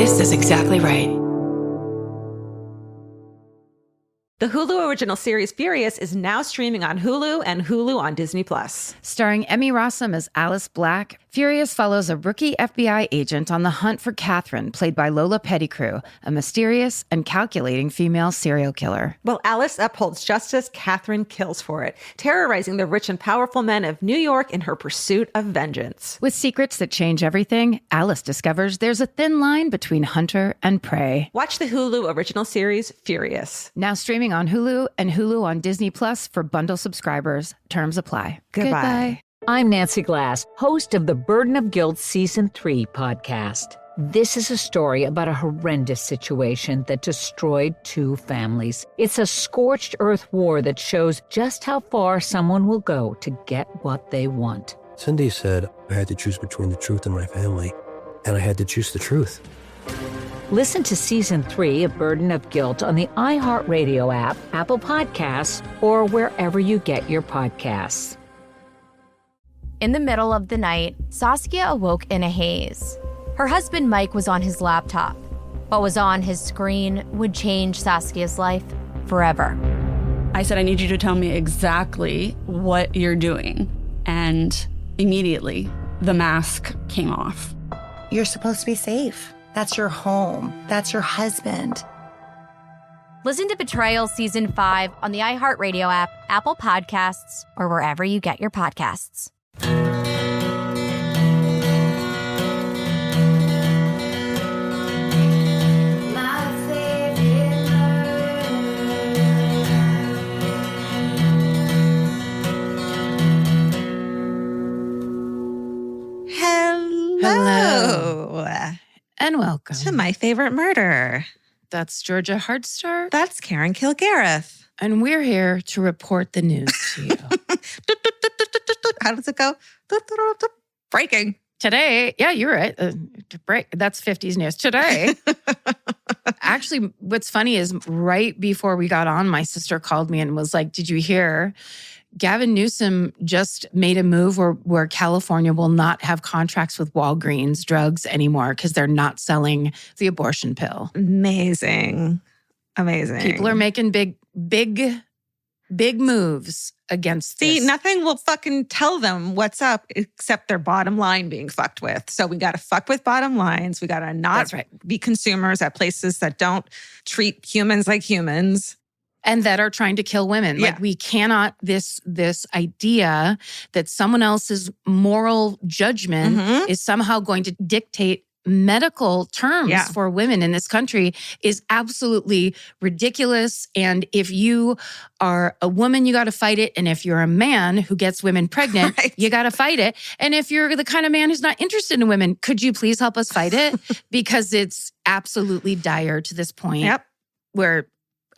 This is exactly right. The Hulu original series Furious is now streaming on Hulu and Hulu on Disney+. Starring Emmy Rossum as Alice Black, Furious follows a rookie FBI agent on the hunt for Catherine, played by Lola Pettigrew, a mysterious and calculating female serial killer. While Alice upholds justice, Catherine kills for it, terrorizing the rich and powerful men of New York in her pursuit of vengeance. With secrets that change everything, Alice discovers there's a thin line between hunter and prey. Watch the Hulu original series Furious. Now streaming on Hulu and Hulu on Disney Plus for bundle subscribers. Terms apply. Goodbye. I'm Nancy Glass, host of the Burden of Guilt Season 3 podcast. This is a story about a horrendous situation that destroyed 2 families. It's a scorched earth war that shows just how far someone will go to get what they want. Cindy said I had to choose between the truth and my family, and I had to choose the truth. Listen to Season 3 of Burden of Guilt on the iHeartRadio app, Apple Podcasts, or wherever you get your podcasts. In the middle of the night, Saskia awoke in a haze. Her husband Mike was on his laptop. What was on his screen would change Saskia's life forever. I said, I need you to tell me exactly what you're doing. And immediately, the mask came off. You're supposed to be safe. That's your home. That's your husband. Listen to Betrayal Season 5 on the iHeartRadio app, Apple Podcasts, or wherever you get your podcasts. Hello. And welcome To my favorite murder. That's Georgia Hardstar. That's Karen Kilgareth. And we're here to report the news to you. How does it go? Breaking. Today, yeah, you're right. That's 50s news. Today, actually, what's funny is right before we got on, my sister called me and was like, did you hear? Gavin Newsom just made a move where California will not have contracts with Walgreens drugs anymore because they're not selling the abortion pill. Amazing. People are making big moves against this. See, nothing will fucking tell them what's up except their bottom line being fucked with. So we got to fuck with bottom lines. We got to not be consumers at places that don't treat humans like humans. And that are trying to kill women. Yeah. Like we cannot, this idea that someone else's moral judgment is somehow going to dictate medical terms for women in this country is absolutely ridiculous. And if you are a woman, you got to fight it. And if you're a man who gets women pregnant, you got to fight it. And if you're the kind of man who's not interested in women, could you please help us fight it? Because it's absolutely dire to this point where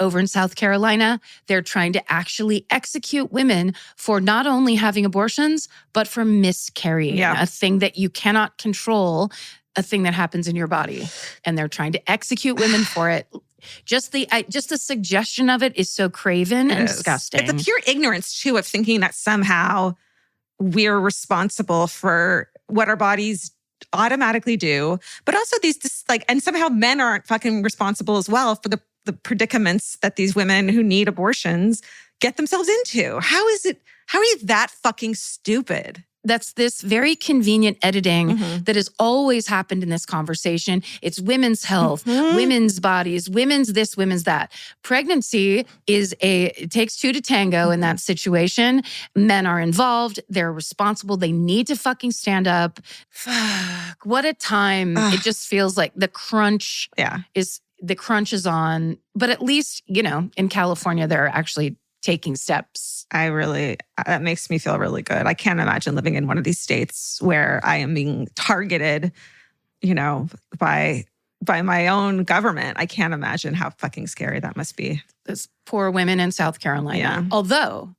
over in South Carolina, they're trying to actually execute women for not only having abortions, but for miscarrying, a thing that you cannot control, a thing that happens in your body. And they're trying to execute women for it. Just the suggestion of it is so craven and disgusting. It's a pure ignorance, too, of thinking that somehow we're responsible for what our bodies automatically do. But also and somehow men aren't fucking responsible as well for the predicaments that these women who need abortions get themselves into. How are you that fucking stupid? That's this very convenient editing that has always happened in this conversation. It's women's health, women's bodies, women's this, women's that. Pregnancy it takes 2 to tango in that situation. Men are involved. They're responsible. They need to fucking stand up. Fuck, what a time. It just feels like the crunch is on. But at least, in California, they're actually taking steps. That makes me feel really good. I can't imagine living in one of these states where I am being targeted, by my own government. I can't imagine how fucking scary that must be. Those poor women in South Carolina. Yeah. Although,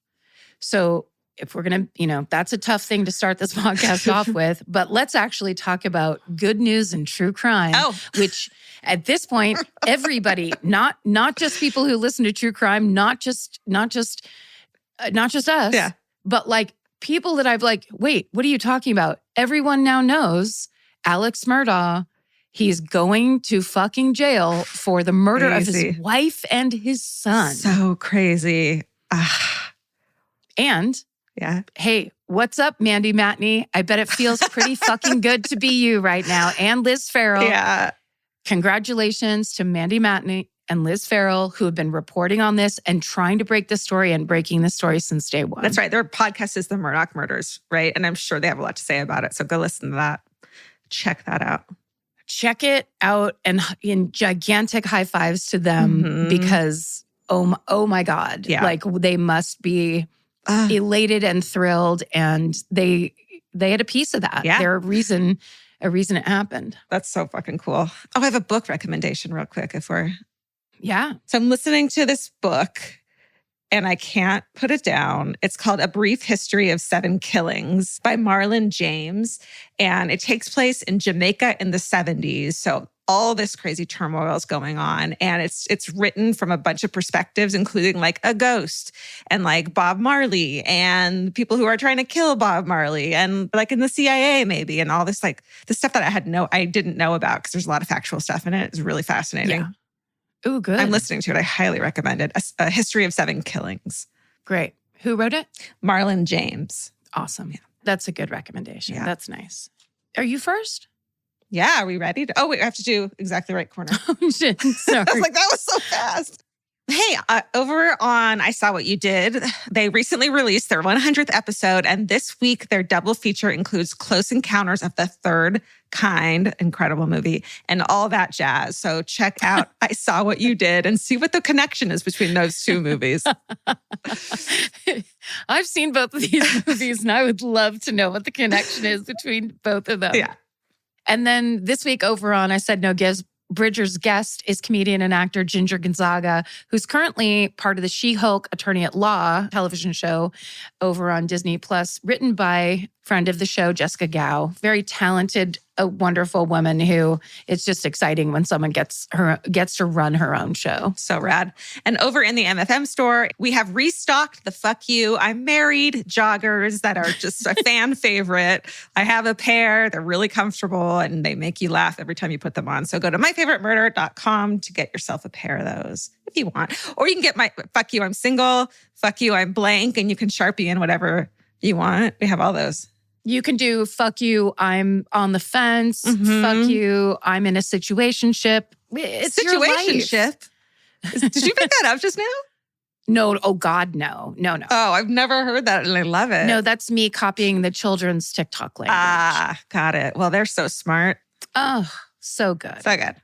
so if we're going to, that's a tough thing to start this podcast off with, but let's actually talk about good news and true crime, which at this point, everybody, not just people who listen to true crime, not just us, but like people that I've wait, what are you talking about? Everyone now knows Alex Murdaugh. He's going to fucking jail for the murder of his wife and his son. So crazy. And, hey, what's up, Mandy Matney? I bet it feels pretty fucking good to be you right now. And Liz Farrell. Yeah. Congratulations to Mandy Matney and Liz Farrell, who have been reporting on this and trying to break the story and breaking the story since day one. That's right. Their podcast is The Murdoch Murders, right? And I'm sure they have a lot to say about it. So go listen to that. Check that out. Check it out, and in gigantic high fives to them because, oh my God. Yeah. Like, they must be elated and thrilled, and they had a piece of that. Yeah. They're a reason it happened. That's so fucking cool. Oh, I have a book recommendation real quick Yeah. So I'm listening to this book and I can't put it down. It's called A Brief History of 7 Killings by Marlon James. And it takes place in Jamaica in the 70s. So all this crazy turmoil is going on. And it's written from a bunch of perspectives, including like a ghost and like Bob Marley and people who are trying to kill Bob Marley and like in the CIA maybe, and all this like the stuff that I didn't know about because there's a lot of factual stuff in it. It's really fascinating. Yeah. Ooh, good. I'm listening to it. I highly recommend it. A History of 7 Killings. Great. Who wrote it? Marlon James. Awesome. Yeah. That's a good recommendation. Yeah. That's nice. Are you first? Yeah, are we ready? Oh, wait, I have to do exactly right corner. Oh, shit. Sorry. I was like, that was so fast. Hey, over on I Saw What You Did, they recently released their 100th episode, and this week their double feature includes Close Encounters of the Third Kind, incredible movie, and all that jazz. So check out I Saw What You Did and see what the connection is between those two movies. I've seen both of these movies, and I would love to know what the connection is between both of them. Yeah. And then this week over on I Said No Gives, Bridger's guest is comedian and actor Ginger Gonzaga, who's currently part of the She-Hulk Attorney at Law television show over on Disney+, written by friend of the show, Jessica Gao. Very talented, a wonderful woman who it's just exciting when someone gets to run her own show. So rad. And over in the MFM store, we have restocked the Fuck You, I'm Married joggers that are just a fan favorite. I have a pair. They're really comfortable and they make you laugh every time you put them on. So go to myfavoritemurder.com to get yourself a pair of those if you want. Or you can get my Fuck You, I'm Single, Fuck You, I'm Blank, and you can Sharpie in whatever you want. We have all those. You can do Fuck You, I'm on the fence. Fuck You, I'm in a situationship. It's your life. Did you pick that up just now? No. Oh, God, no. No. Oh, I've never heard that and I love it. No, that's me copying the children's TikTok language. Ah, got it. Well, they're so smart. Oh, so good. So good.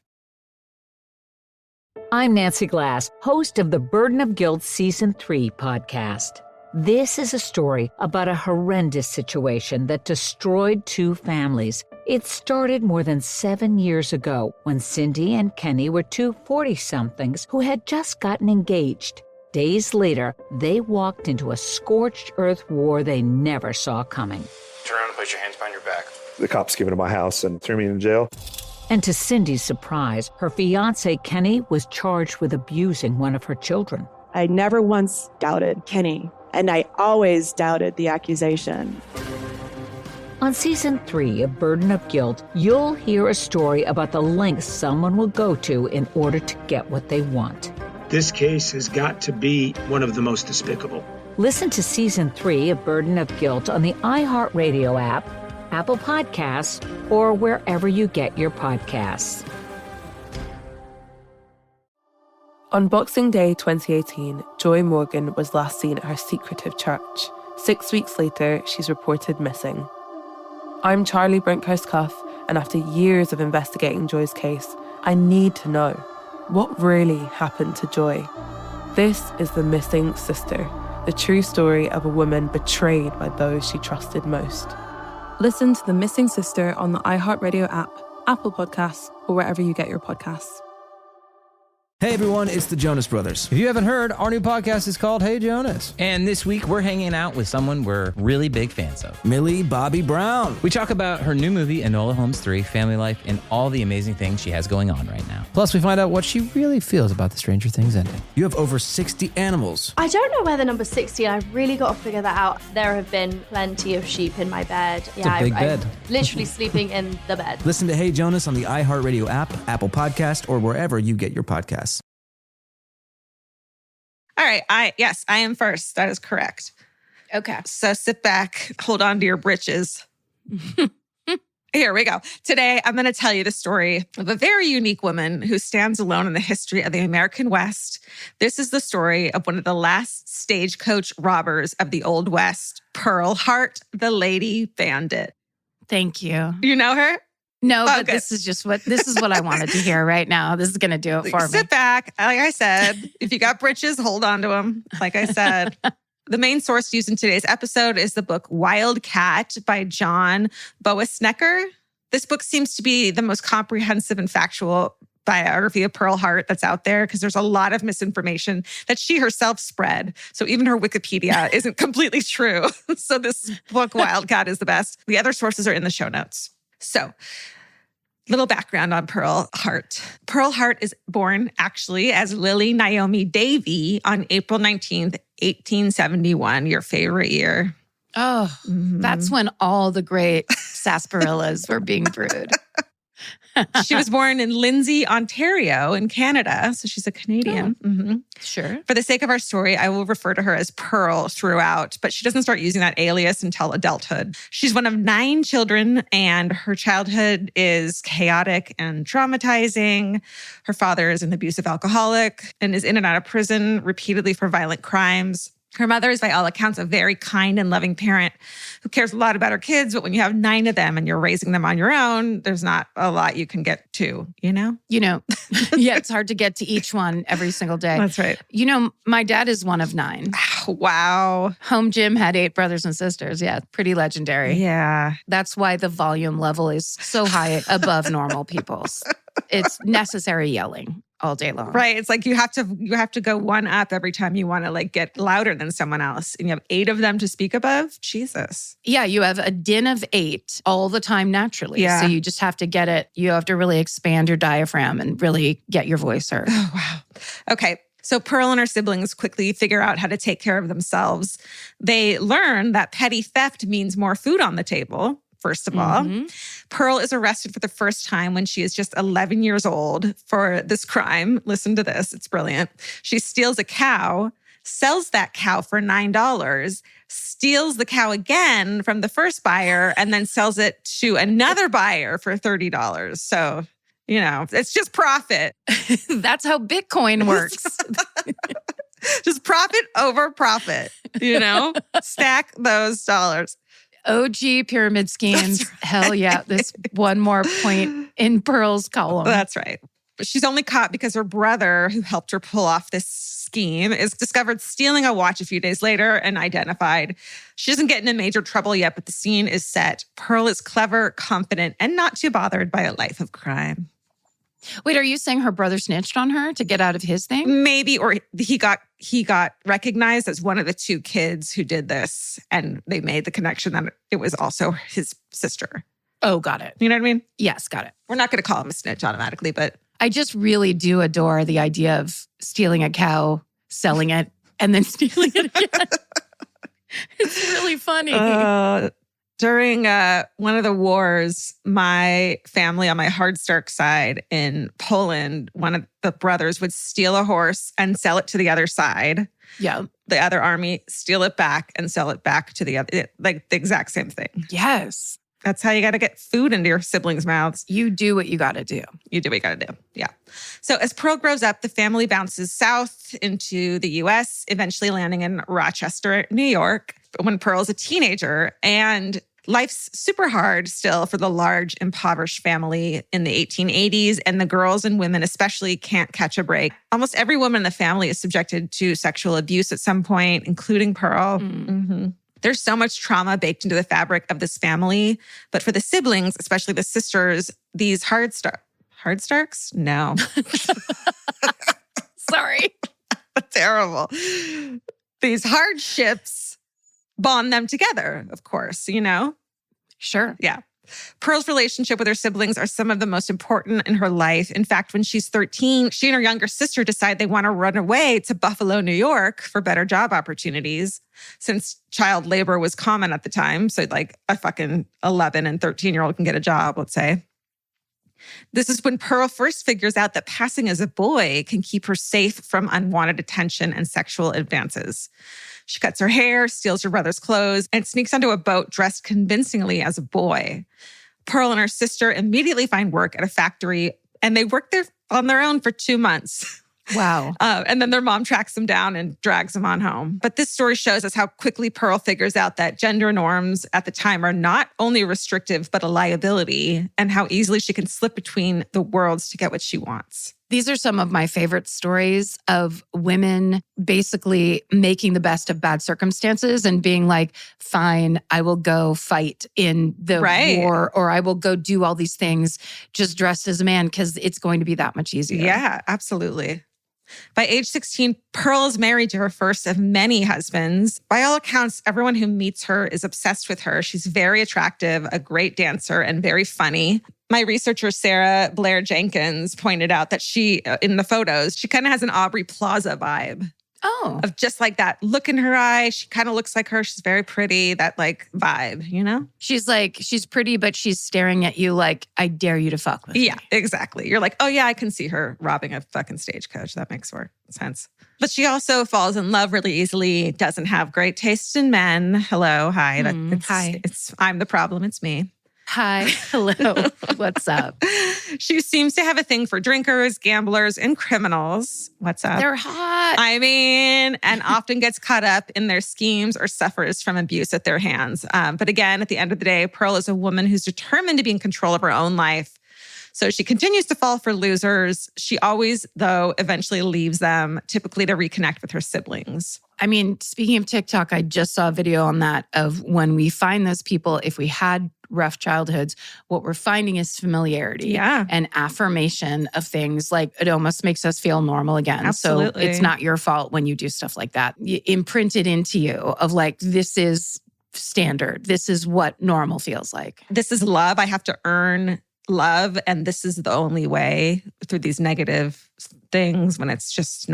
I'm Nancy Glass, host of the Burden of Guilt Season 3 podcast. This is a story about a horrendous situation that destroyed 2 families. It started more than 7 years ago when Cindy and Kenny were 2 40-somethings who had just gotten engaged. Days later, they walked into a scorched earth war they never saw coming. Turn around and put your hands behind your back. The cops came into my house and threw me in jail. And to Cindy's surprise, her fiancé Kenny was charged with abusing one of her children. I never once doubted Kenny, and I always doubted the accusation. On Season 3 of Burden of Guilt, you'll hear a story about the lengths someone will go to in order to get what they want. This case has got to be one of the most despicable. Listen to Season 3 of Burden of Guilt on the iHeartRadio app, Apple Podcasts, or wherever you get your podcasts. On Boxing Day 2018, Joy Morgan was last seen at her secretive church. 6 weeks later, she's reported missing. I'm Charlie Brinkhouse-Cuff, and after years of investigating Joy's case, I need to know, what really happened to Joy? This is The Missing Sister, the true story of a woman betrayed by those she trusted most. Listen to The Missing Sister on the iHeartRadio app, Apple Podcasts, or wherever you get your podcasts. Hey everyone, it's the Jonas Brothers. If you haven't heard, our new podcast is called Hey Jonas. And this week we're hanging out with someone we're really big fans of. Millie Bobby Brown. We talk about her new movie, Enola Holmes 3, family life, and all the amazing things she has going on right now. Plus we find out what she really feels about the Stranger Things ending. You have over 60 animals. I don't know where the number 60, and I've really got to figure that out. There have been plenty of sheep in my bed. It's a big bed. I'm literally sleeping in the bed. Listen to Hey Jonas on the iHeartRadio app, Apple Podcast, or wherever you get your podcasts. All right. I am first. That is correct. Okay. So sit back, hold on to your britches. Here we go. Today, I'm going to tell you the story of a very unique woman who stands alone in the history of the American West. This is the story of one of the last stagecoach robbers of the Old West, Pearl Hart, the Lady Bandit. Thank you. You know her? No, but this is what I wanted to hear right now. This is going to do it for me. Sit back. Like I said, if you got britches, hold on to them. Like I said. The main source used in today's episode is the book Wild Cat by John Boasnecker. This book seems to be the most comprehensive and factual biography of Pearl Hart that's out there because there's a lot of misinformation that she herself spread. So even her Wikipedia isn't completely true. So this book, Wild Cat, is the best. The other sources are in the show notes. So, little background on Pearl Hart. Pearl Hart is born actually as Lily Naomi Davy on April 19th, 1871, your favorite year. Oh, that's when all the great sarsaparillas were being brewed. She was born in Lindsay, Ontario in Canada. So she's a Canadian. Oh, mm-hmm. Sure. For the sake of our story, I will refer to her as Pearl throughout, but she doesn't start using that alias until adulthood. She's one of 9 children, and her childhood is chaotic and traumatizing. Her father is an abusive alcoholic and is in and out of prison repeatedly for violent crimes. Her mother is, by all accounts, a very kind and loving parent who cares a lot about her kids. But when you have 9 of them and you're raising them on your own, there's not a lot you can get to, you know? Yeah, it's hard to get to each one every single day. That's right. You know, my dad is one of 9. Oh, wow. Home gym had 8 brothers and sisters. Yeah, pretty legendary. Yeah. That's why the volume level is so high above normal people's. It's necessary yelling all day long. Right. It's like you have to go one up every time you want to like get louder than someone else. And you have 8 of them to speak above. Jesus. Yeah, you have a din of 8 all the time naturally. Yeah. So you just have to get it. You have to really expand your diaphragm and really get your voice heard. Oh, wow. Okay. So Pearl and her siblings quickly figure out how to take care of themselves. They learn that petty theft means more food on the table. First of all, Pearl is arrested for the first time when she is just 11 years old for this crime. Listen to this. It's brilliant. She steals a cow, sells that cow for $9, steals the cow again from the first buyer, and then sells it to another buyer for $30. So, you know, it's just profit. That's how Bitcoin works. Just profit over profit, you know? Stack those dollars. OG pyramid schemes. Right. Hell yeah. This one more point in Pearl's column. That's right. But she's only caught because her brother, who helped her pull off this scheme, is discovered stealing a watch a few days later and identified. She doesn't get into major trouble yet, but the scene is set. Pearl is clever, confident, and not too bothered by a life of crime. Wait, are you saying her brother snitched on her to get out of his thing? Maybe, or he got recognized as one of the 2 kids who did this, and they made the connection that it was also his sister. Oh, got it. You know what I mean? Yes, got it. We're not going to call him a snitch automatically, but I just really do adore the idea of stealing a cow, selling it, and then stealing it again. It's really funny. During one of the wars, my family on my Hard Stark side in Poland, one of the brothers would steal a horse and sell it to the other side. Yeah. The other army steal it back and sell it back to the other, like the exact same thing. Yes. That's how you got to get food into your siblings' mouths. You do what you got to do. You do what you got to do. Yeah. So as Pearl grows up, the family bounces south into the U.S., eventually landing in Rochester, New York, when Pearl's a teenager. And life's super hard still for the large, impoverished family in the 1880s, and the girls and women especially can't catch a break. Almost every woman in the family is subjected to sexual abuse at some point, including Pearl. Mm-hmm. There's so much trauma baked into the fabric of this family. But for the siblings, especially the sisters, these Hard Starks? No. Sorry. Terrible. These hardships bond them together, of course, you know? Sure. Yeah. Pearl's relationship with her siblings are some of the most important in her life. In fact, when she's 13, she and her younger sister decide they want to run away to Buffalo, New York for better job opportunities, since child labor was common at the time. So like a fucking 11 and 13-year-old can get a job, let's say. This is when Pearl first figures out that passing as a boy can keep her safe from unwanted attention and sexual advances. She cuts her hair, steals her brother's clothes, and sneaks onto a boat dressed convincingly as a boy. Pearl and her sister immediately find work at a factory, and they work there on their own for 2 months. Wow. And then their mom tracks them down and drags them on home. But this story shows us how quickly Pearl figures out that gender norms at the time are not only restrictive, but a liability, and how easily she can slip between the worlds to get what she wants. These are some of my favorite stories of women basically making the best of bad circumstances and being like, fine, I will go fight in the war, or I will go do all these things just dressed as a man because it's going to be that much easier. Yeah, absolutely. By age 16, Pearl is married to her first of many husbands. By all accounts, everyone who meets her is obsessed with her. She's very attractive, a great dancer, and very funny. My researcher, Sarah Blair Jenkins, pointed out that she, in the photos, she kind of has an Aubrey Plaza vibe. Oh. Of just like that look in her eye. She kind of looks like her. She's very pretty, that like vibe, you know? She's like, she's pretty, but she's staring at you like, I dare you to fuck with me. Yeah, exactly. You're like, oh yeah, I can see her robbing a fucking stagecoach. That makes sense. But she also falls in love really easily, doesn't have great taste in men. Hello, hi. Hi. I'm the problem, it's me. Hi, hello, what's up? She seems to have a thing for drinkers, gamblers, and criminals. What's up? They're hot. I mean, and often gets caught up in their schemes or suffers from abuse at their hands. But again, at the end of the day, Pearl is a woman who's determined to be in control of her own life. So she continues to fall for losers. She always, though, eventually leaves them, typically to reconnect with her siblings. I mean, speaking of TikTok, I just saw a video on that of when we find those people, if we had rough childhoods, what we're finding is familiarity and affirmation of things. Like it almost makes us feel normal again. Absolutely. So it's not your fault when you do stuff like that. You imprint it into you of like, this is standard. This is what normal feels like. This is love. I have to earn love. And this is the only way through these negative things when it's just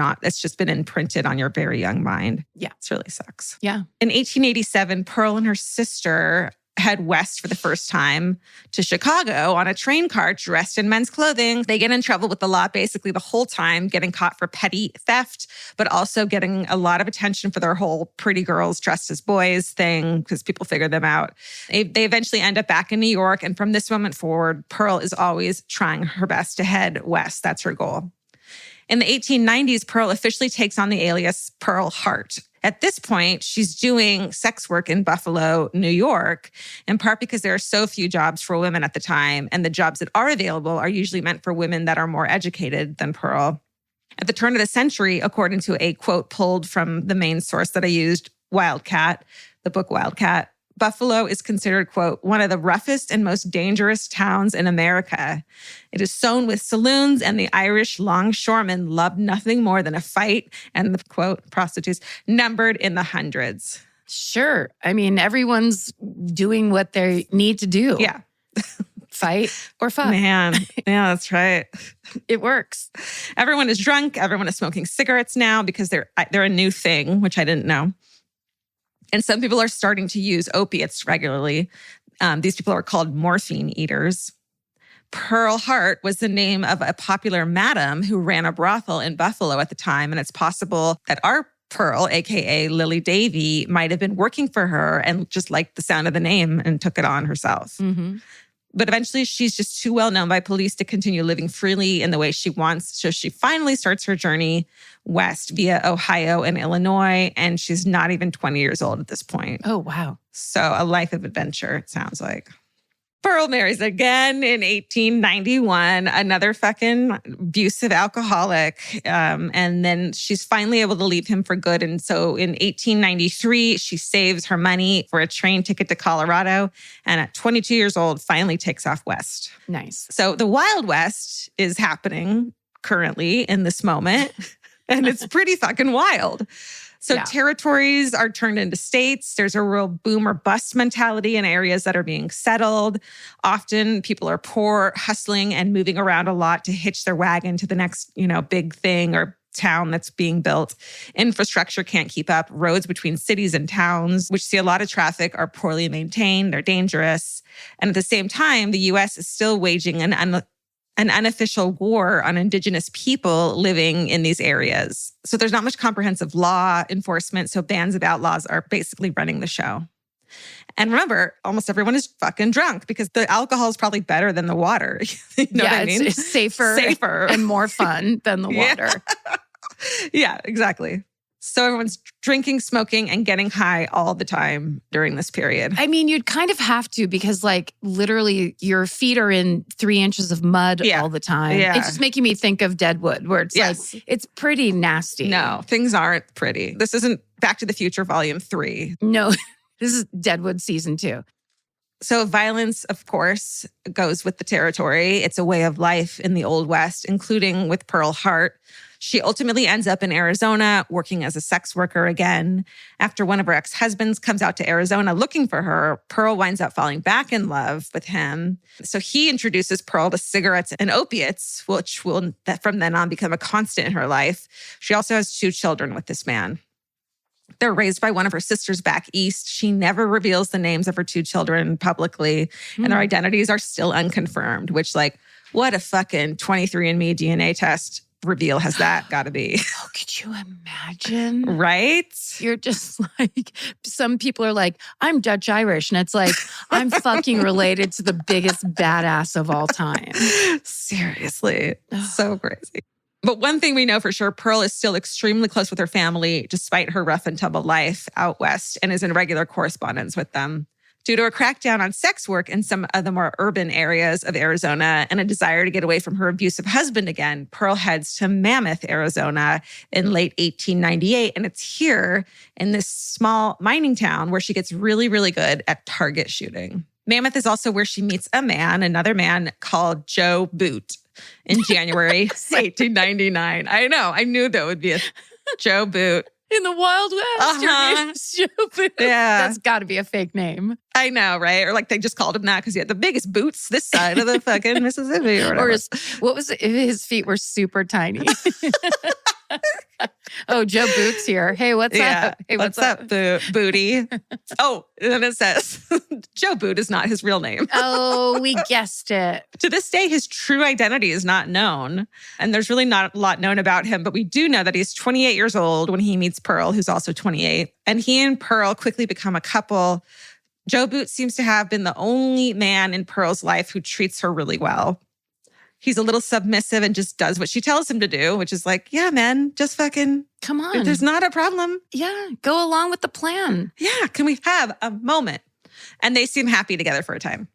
been imprinted on your very young mind. Yeah. It really sucks. Yeah. In 1887, Pearl and her sister head west for the first time to Chicago on a train car dressed in men's clothing. They get in trouble with the law basically the whole time, getting caught for petty theft, but also getting a lot of attention for their whole pretty girls dressed as boys thing because people figure them out. They eventually end up back in New York. And from this moment forward, Pearl is always trying her best to head west. That's her goal. In the 1890s, Pearl officially takes on the alias Pearl Hart. At this point, she's doing sex work in Buffalo, New York, in part because there are so few jobs for women at the time, and the jobs that are available are usually meant for women that are more educated than Pearl. At the turn of the century, according to a quote pulled from the main source that I used, Wildcat, the book Wildcat, Buffalo is considered, quote, one of the roughest and most dangerous towns in America. It is sown with saloons, and the Irish longshoremen loved nothing more than a fight, and the, quote, prostitutes numbered in the hundreds. Sure. I mean, everyone's doing what they need to do. Yeah. Fight or fuck. Man, yeah, that's right. It works. Everyone is drunk. Everyone is smoking cigarettes now because they're a new thing, which I didn't know. And some people are starting to use opiates regularly. These people are called morphine eaters. Pearl Hart was the name of a popular madam who ran a brothel in Buffalo at the time. And it's possible that our Pearl, aka Lily Davy, might have been working for her and just liked the sound of the name and took it on herself. Mm-hmm. But eventually she's just too well known by police to continue living freely in the way she wants. So she finally starts her journey west via Ohio and Illinois. And she's not even 20 years old at this point. Oh, wow. So a life of adventure, it sounds like. Pearl marries again in 1891, another fucking abusive alcoholic. And then she's finally able to leave him for good. And so in 1893, she saves her money for a train ticket to Colorado. And at 22 years old, finally takes off west. Nice. So the Wild West is happening currently in this moment. And it's pretty fucking wild. So territories are turned into states. There's a real boom or bust mentality in areas that are being settled. Often people are poor, hustling and moving around a lot to hitch their wagon to the next, big thing or town that's being built. Infrastructure can't keep up. Roads between cities and towns, which see a lot of traffic, are poorly maintained. They're dangerous. And at the same time, the U.S. is still waging an unofficial war on Indigenous people living in these areas. So there's not much comprehensive law enforcement. So bands of outlaws are basically running the show. And remember, almost everyone is fucking drunk because the alcohol is probably better than the water. You know what I mean? It's safer and more fun than the water. Yeah, exactly. So everyone's drinking, smoking, and getting high all the time during this period. I mean, you'd kind of have to because literally your feet are in 3 inches of mud all the time. Yeah. It's just making me think of Deadwood where it's it's pretty nasty. No, things aren't pretty. This isn't Back to the Future Volume 3. No, this is Deadwood Season 2. So violence, of course, goes with the territory. It's a way of life in the Old West, including with Pearl Hart. She ultimately ends up in Arizona working as a sex worker again. After one of her ex-husbands comes out to Arizona looking for her, Pearl winds up falling back in love with him. So he introduces Pearl to cigarettes and opiates, which will from then on become a constant in her life. She also has 2 children with this man. They're raised by one of her sisters back east. She never reveals the names of her 2 children publicly, and their identities are still unconfirmed, which what a fucking 23andMe DNA test reveal has that got to be. Oh, could you imagine? Right? You're just some people are like, I'm Dutch Irish. And it's like, I'm fucking related to the biggest badass of all time. Seriously. So crazy. But one thing we know for sure, Pearl is still extremely close with her family, despite her rough and tumble life out west, and is in regular correspondence with them. Due to a crackdown on sex work in some of the more urban areas of Arizona and a desire to get away from her abusive husband again, Pearl heads to Mammoth, Arizona in late 1898. And it's here in this small mining town where she gets really, really good at target shooting. Mammoth is also where she meets another man called Joe Boot in January 1899. I know, I knew that would be a Joe Boot. In the Wild West, your name is Joe Boot. Yeah. That's got to be a fake name. I know, right? Or they just called him that because he had the biggest boots this side of the fucking Mississippi or whatever. What was it? His feet were super tiny. Oh, Joe Boot's here. Hey, what's up? Hey, what's up, Booty? Oh, and then it says, Joe Boot is not his real name. Oh, we guessed it. To this day, his true identity is not known. And there's really not a lot known about him, but we do know that he's 28 years old when he meets Pearl, who's also 28. And he and Pearl quickly become a couple. Joe Boot seems to have been the only man in Pearl's life who treats her really well. He's a little submissive and just does what she tells him to do, which is yeah, man, just fucking come on. There's not a problem. Yeah, go along with the plan. Yeah, can we have a moment? And they seem happy together for a time.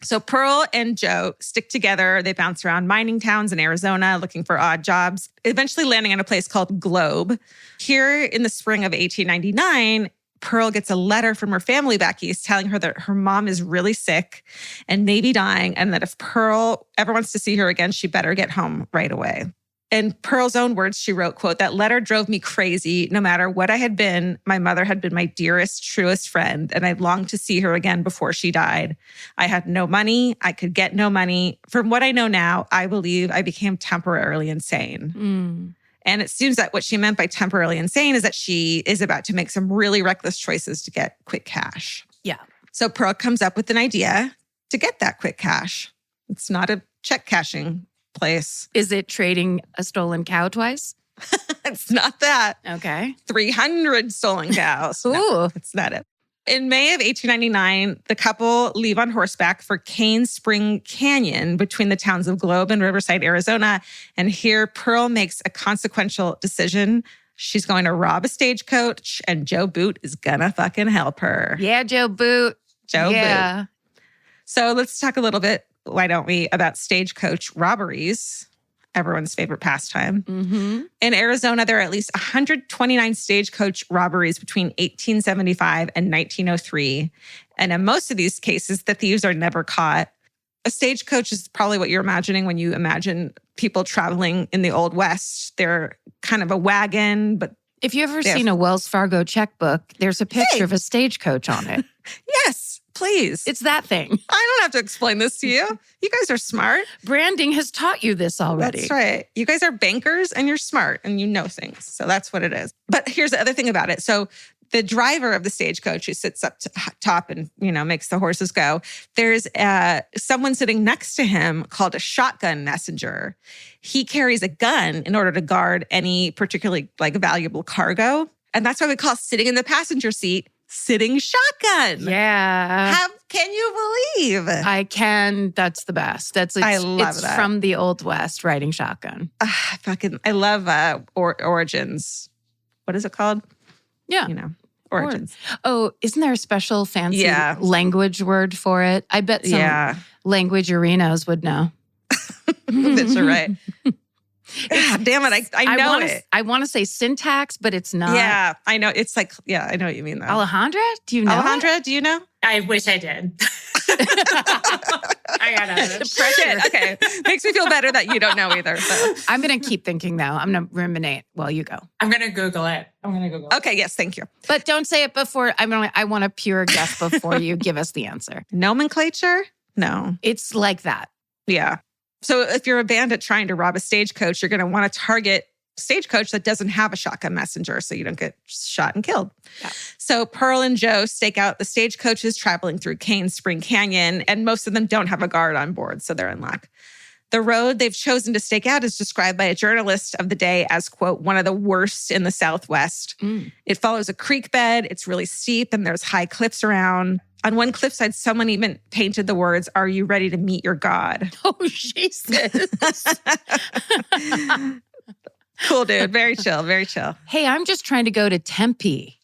So Pearl and Joe stick together. They bounce around mining towns in Arizona looking for odd jobs, eventually landing in a place called Globe. Here in the spring of 1899, Pearl gets a letter from her family back east telling her that her mom is really sick and maybe dying, and that if Pearl ever wants to see her again, she better get home right away. In Pearl's own words, she wrote, quote, "That letter drove me crazy. No matter what I had been, my mother had been my dearest, truest friend, and I longed to see her again before she died. I had no money. I could get no money. From what I know now, I believe I became temporarily insane." And it seems that what she meant by temporarily insane is that she is about to make some really reckless choices to get quick cash. Yeah. So Pearl comes up with an idea to get that quick cash. It's not a check cashing place. Is it trading a stolen cow twice? It's not that. Okay. 300 stolen cows. Ooh. No, it's not it. In May of 1899, the couple leave on horseback for Cane Spring Canyon between the towns of Globe and Riverside, Arizona. And here, Pearl makes a consequential decision. She's going to rob a stagecoach, and Joe Boot is gonna fucking help her. Yeah, Joe Boot. Joe Boot. So let's talk a little bit, why don't we, about stagecoach robberies. Everyone's favorite pastime. Mm-hmm. In Arizona, there are at least 129 stagecoach robberies between 1875 and 1903. And in most of these cases, the thieves are never caught. A stagecoach is probably what you're imagining when you imagine people traveling in the Old West. They're kind of a wagon, but if you've ever seen a Wells Fargo checkbook, there's a picture of a stagecoach on it. Yes, please. It's that thing. I don't have to explain this to you. You guys are smart. Branding has taught you this already. That's right. You guys are bankers and you're smart and you know things. So that's what it is. But here's the other thing about it. So the driver of the stagecoach who sits up top and, makes the horses go, there's someone sitting next to him called a shotgun messenger. He carries a gun in order to guard any particularly valuable cargo. And that's why we call sitting in the passenger seat sitting shotgun. Yeah. Can you believe? I can. That's the best. I love that. From the Old West, riding shotgun. I love Origins. What is it called? Yeah. Origins. Oh, isn't there a special fancy language word for it? I bet some language arenas would know. That's right. Damn it. I know it. I want to say syntax, but it's not. Yeah, I know. It's I know what you mean though. Alejandra, do you know? Alejandra, do you know? I wish I did. I got it. Pressure. Okay. Makes me feel better that you don't know either. So. I'm going to keep thinking though. I'm going to ruminate while you go. I'm going to Google it. Okay, yes, thank you. But don't say it before. I want a pure guess before you give us the answer. Nomenclature? No. It's like that. Yeah. So if you're a bandit trying to rob a stagecoach, you're going to want to target a stagecoach that doesn't have a shotgun messenger so you don't get shot and killed. Yeah. So Pearl and Joe stake out the stagecoaches traveling through Cane Spring Canyon, and most of them don't have a guard on board, so they're in luck. The road they've chosen to stake out is described by a journalist of the day as, quote, one of the worst in the Southwest. It follows a creek bed. It's really steep and there's high cliffs around. On one cliffside, someone even painted the words, "Are you ready to meet your God?" Oh, Jesus. Cool, dude. Very chill, very chill. Hey, I'm just trying to go to Tempe.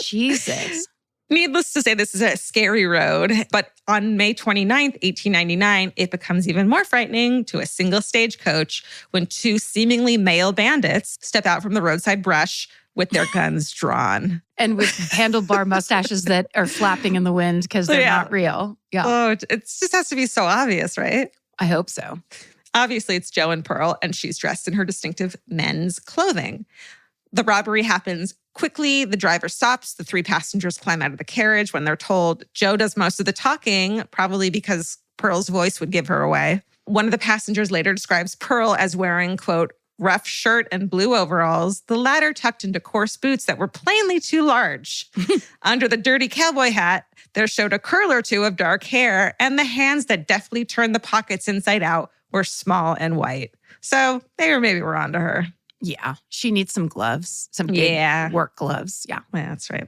Jesus. Needless to say, this is a scary road. But on May 29th, 1899, it becomes even more frightening to a single stagecoach when two seemingly male bandits step out from the roadside brush with their guns drawn. And with handlebar mustaches that are flapping in the wind because they're not real. Yeah. Oh, it just has to be so obvious, right? I hope so. Obviously, it's Joe and Pearl, and she's dressed in her distinctive men's clothing. The robbery happens quickly. The driver stops. The three passengers climb out of the carriage when they're told. Joe does most of the talking, probably because Pearl's voice would give her away. One of the passengers later describes Pearl as wearing, quote, rough shirt and blue overalls, the latter tucked into coarse boots that were plainly too large. Under the dirty cowboy hat, there showed a curl or two of dark hair, and the hands that deftly turned the pockets inside out were small and white. So they were onto her. Yeah, she needs some gloves, some big work gloves. Yeah, that's right.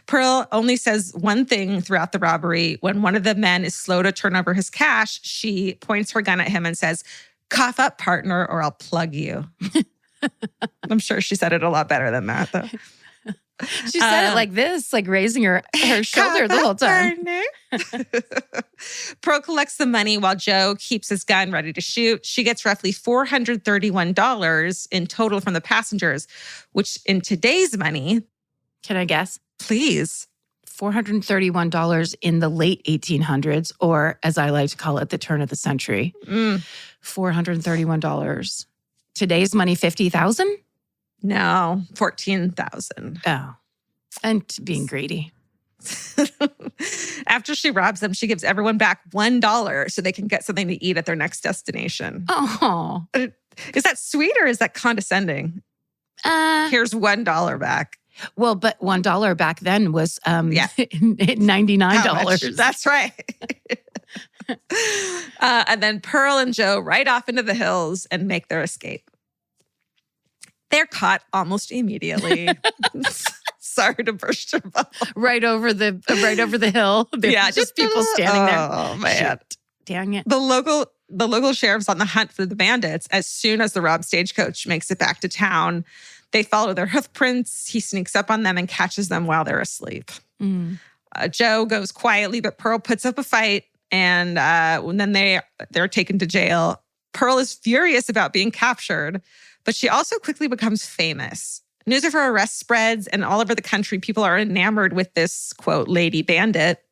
Pearl only says one thing throughout the robbery. When one of the men is slow to turn over his cash, she points her gun at him and says, "Cough up, partner, or I'll plug you." I'm sure she said it a lot better than that, though. She said it like this, like raising her shoulder the whole time. Pearl collects the money while Joe keeps his gun ready to shoot. She gets roughly $431 in total from the passengers, which in today's money... Can I guess? Please. $431 in the late 1800s, or as I like to call it, the turn of the century. $431. Today's money, $50,000? No, $14,000. Oh, and being greedy. After she robs them, she gives everyone back $1 so they can get something to eat at their next destination. Oh. Is that sweet or is that condescending? Here's $1 back. Well, but $1 back then was $99. That's right. And then Pearl and Joe ride off into the hills and make their escape. They're caught almost immediately. Sorry to burst your bubble. Right over the hill. Just people standing there. Oh man. Shit. Dang it. The local sheriff's on the hunt for the bandits. As soon as the robbed stagecoach makes it back to town, they follow their hoof prints. He sneaks up on them and catches them while they're asleep. Joe goes quietly, but Pearl puts up a fight, and then they're taken to jail. Pearl is furious about being captured, but she also quickly becomes famous. News of her arrest spreads, and all over the country, people are enamored with this, quote, lady bandit.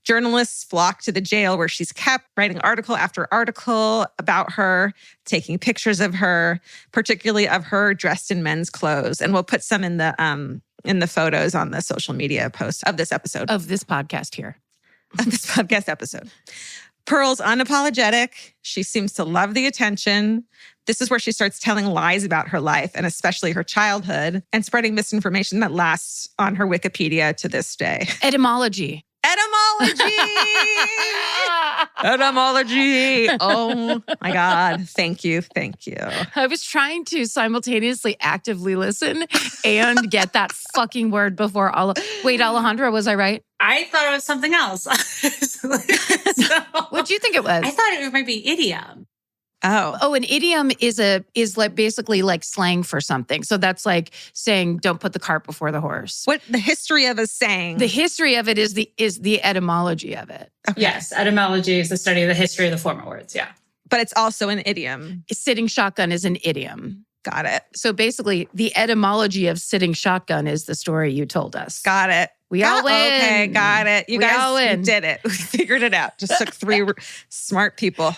Journalists flock to the jail where she's kept, writing article after article about her, taking pictures of her, particularly of her dressed in men's clothes. And we'll put some in the photos on the social media post of this episode. Of this podcast here. Of this podcast episode. Pearl's unapologetic. She seems to love the attention. This is where she starts telling lies about her life and especially her childhood and spreading misinformation that lasts on her Wikipedia to this day. Etymology. Etymology. Oh my God. Thank you. Thank you. I was trying to simultaneously actively listen and get that fucking word before Wait, Alejandra, was I right? I thought it was something else. What do you think it was? I thought it might be idiom. Oh, an idiom is like basically like slang for something. So that's like saying don't put the cart before the horse. What the history of a saying? The history of it is the etymology of it. Okay. Yes, etymology is the study of the history of the former words, yeah. But it's also an idiom. Sitting shotgun is an idiom. Got it. So basically, the etymology of sitting shotgun is the story you told us. Got it. We all win. Okay, got it. You guys all win. did it. We figured it out. Just took 3 smart people.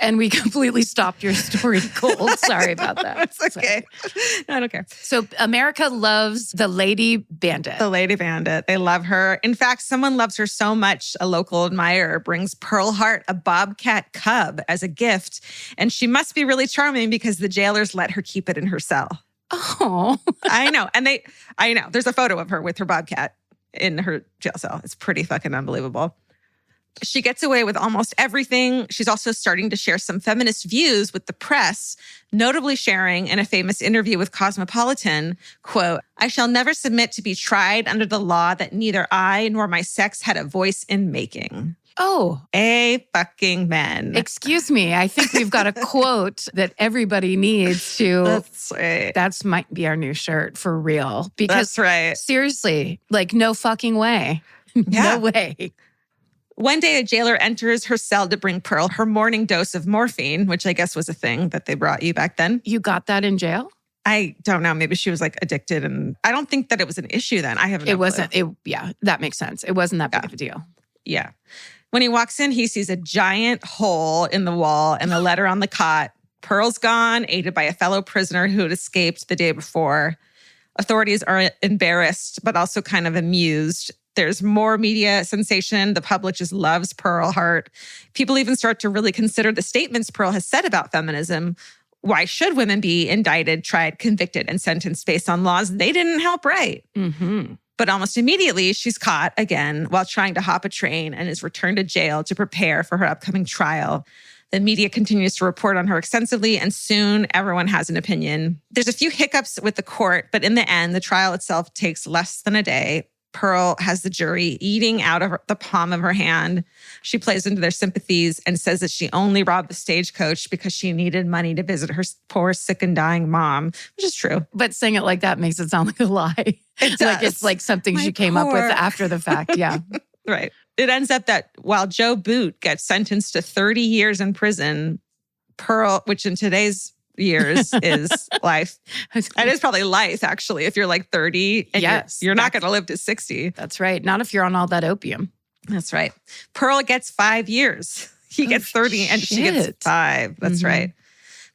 And we completely stopped your story cold. Sorry about that. It's okay. No, I don't care. So America loves the Lady Bandit. The Lady Bandit. They love her. In fact, someone loves her so much, a local admirer brings Pearl Hart a bobcat cub as a gift. And she must be really charming because the jailers let her keep it in her cell. Oh. I know. And I know. There's a photo of her with her bobcat in her jail cell. It's pretty fucking unbelievable. She gets away with almost everything. She's also starting to share some feminist views with the press, notably sharing in a famous interview with Cosmopolitan, quote, "I shall never submit to be tried under the law that neither I nor my sex had a voice in making." Oh. A fucking men. Excuse me. I think we've got a quote that everybody needs to. That's right. That might be our new shirt for real. Because that's right. Seriously, like no fucking way. Yeah. No way. One day, a jailer enters her cell to bring Pearl her morning dose of morphine, which I guess was a thing that they brought you back then. You got that in jail? I don't know. Maybe she was like addicted, and I don't think that it was an issue then. I have no clue. Yeah, that makes sense. It wasn't that big of a deal. Yeah. When he walks in, he sees a giant hole in the wall and a letter on the cot. Pearl's gone, aided by a fellow prisoner who had escaped the day before. Authorities are embarrassed, but also kind of amused. There's more media sensation. The public just loves Pearl Hart. People even start to really consider the statements Pearl has said about feminism. Why should women be indicted, tried, convicted, and sentenced based on laws they didn't help write? Mm-hmm. But almost immediately, she's caught again while trying to hop a train and is returned to jail to prepare for her upcoming trial. The media continues to report on her extensively, and soon everyone has an opinion. There's a few hiccups with the court, but in the end, the trial itself takes less than a day. Pearl has the jury eating out of the palm of her hand. She plays into their sympathies and says that she only robbed the stagecoach because she needed money to visit her poor, sick and dying mom, which is true. But saying it like that makes it sound like a lie. Like it's like something she came up with after the fact. Yeah. Right. It ends up that while Joe Boot gets sentenced to 30 years in prison, Pearl, which in today's years is life. It is probably life, actually, if you're like 30 and you're not going to live to 60. That's right. Not if you're on all that opium. That's right. Pearl gets 5 years. He gets 30 and she gets 5. That's right.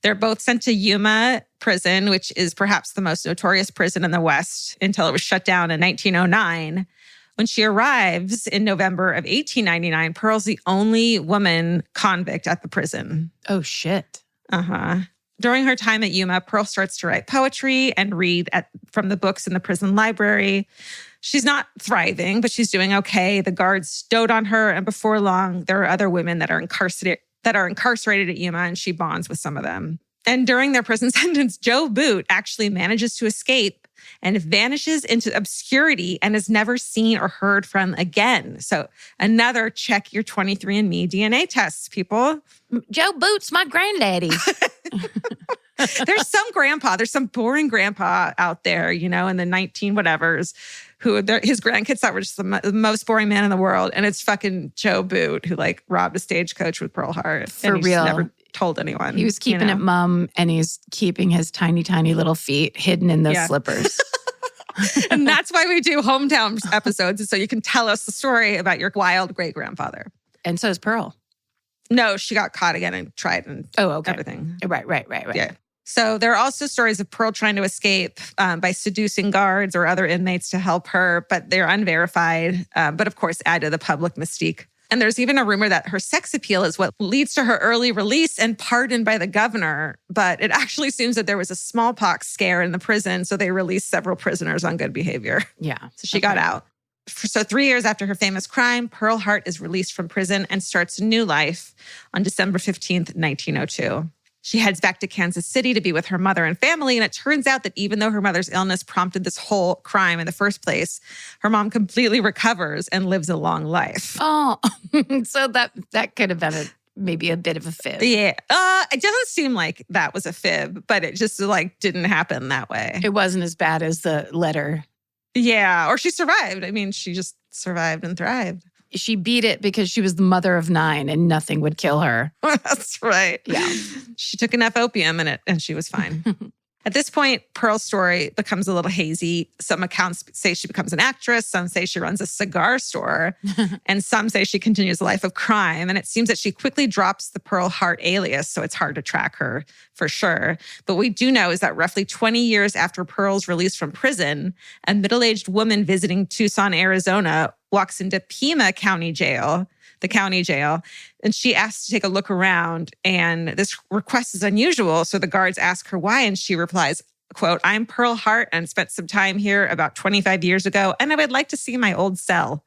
They're both sent to Yuma prison, which is perhaps the most notorious prison in the West until it was shut down in 1909. When she arrives in November of 1899, Pearl's the only woman convict at the prison. Oh, shit. Uh-huh. During her time at Yuma, Pearl starts to write poetry and read from the books in the prison library. She's not thriving, but she's doing okay. The guards dote on her, and before long, there are other women that are incarcerated at Yuma, and she bonds with some of them. And during their prison sentence, Joe Boot actually manages to escape and vanishes into obscurity and is never seen or heard from again. So another check your 23andMe DNA tests, people. Joe Boot's my granddaddy. There's some boring grandpa out there, in the 19-whatevers, who his grandkids thought were just the most boring man in the world. And it's fucking Joe Boot who robbed a stagecoach with Pearl Hart. For and real. Never told anyone. He was keeping it mum, and he's keeping his tiny, tiny little feet hidden in those slippers. And that's why we do hometown episodes, is so you can tell us the story about your wild great-grandfather. And so is Pearl. No, she got caught again and tried and everything. Right. Yeah. So there are also stories of Pearl trying to escape by seducing guards or other inmates to help her, but they're unverified, but of course add to the public mystique. And there's even a rumor that her sex appeal is what leads to her early release and pardon by the governor. But it actually seems that there was a smallpox scare in the prison, so they released several prisoners on good behavior. Yeah. So she got out. So 3 years after her famous crime, Pearl Hart is released from prison and starts a new life on December 15th, 1902. She heads back to Kansas City to be with her mother and family. And it turns out that even though her mother's illness prompted this whole crime in the first place, her mom completely recovers and lives a long life. Oh, so that could have been maybe a bit of a fib. Yeah. It doesn't seem like that was a fib, but it just didn't happen that way. It wasn't as bad as the letter. Yeah. Or she survived. I mean, she just survived and thrived. She beat it because she was the mother of 9 and nothing would kill her. That's right. Yeah. She took enough opium and she was fine. At this point, Pearl's story becomes a little hazy. Some accounts say she becomes an actress. Some say she runs a cigar store. And some say she continues a life of crime. And it seems that she quickly drops the Pearl Hart alias, so it's hard to track her for sure. But what we do know is that roughly 20 years after Pearl's release from prison, a middle-aged woman visiting Tucson, Arizona, walks into Pima County Jail, the county jail, and she asks to take a look around. And this request is unusual. So the guards ask her why, and she replies, quote, "I'm Pearl Hart and spent some time here about 25 years ago, and I would like to see my old cell."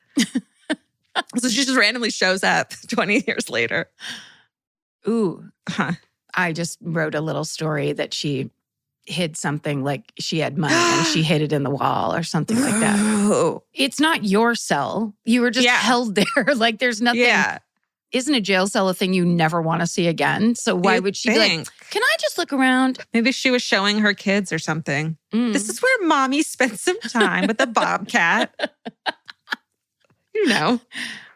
So she just randomly shows up 20 years later. Ooh. Huh. I just wrote a little story that she hid something, like she had money and she hid it in the wall or something like that. Oh. It's not your cell. You were just held there. Like there's nothing. Yeah. Isn't a jail cell a thing you never want to see again? So why would she be like, can I just look around? Maybe she was showing her kids or something. This is where mommy spent some time with the bobcat. You know.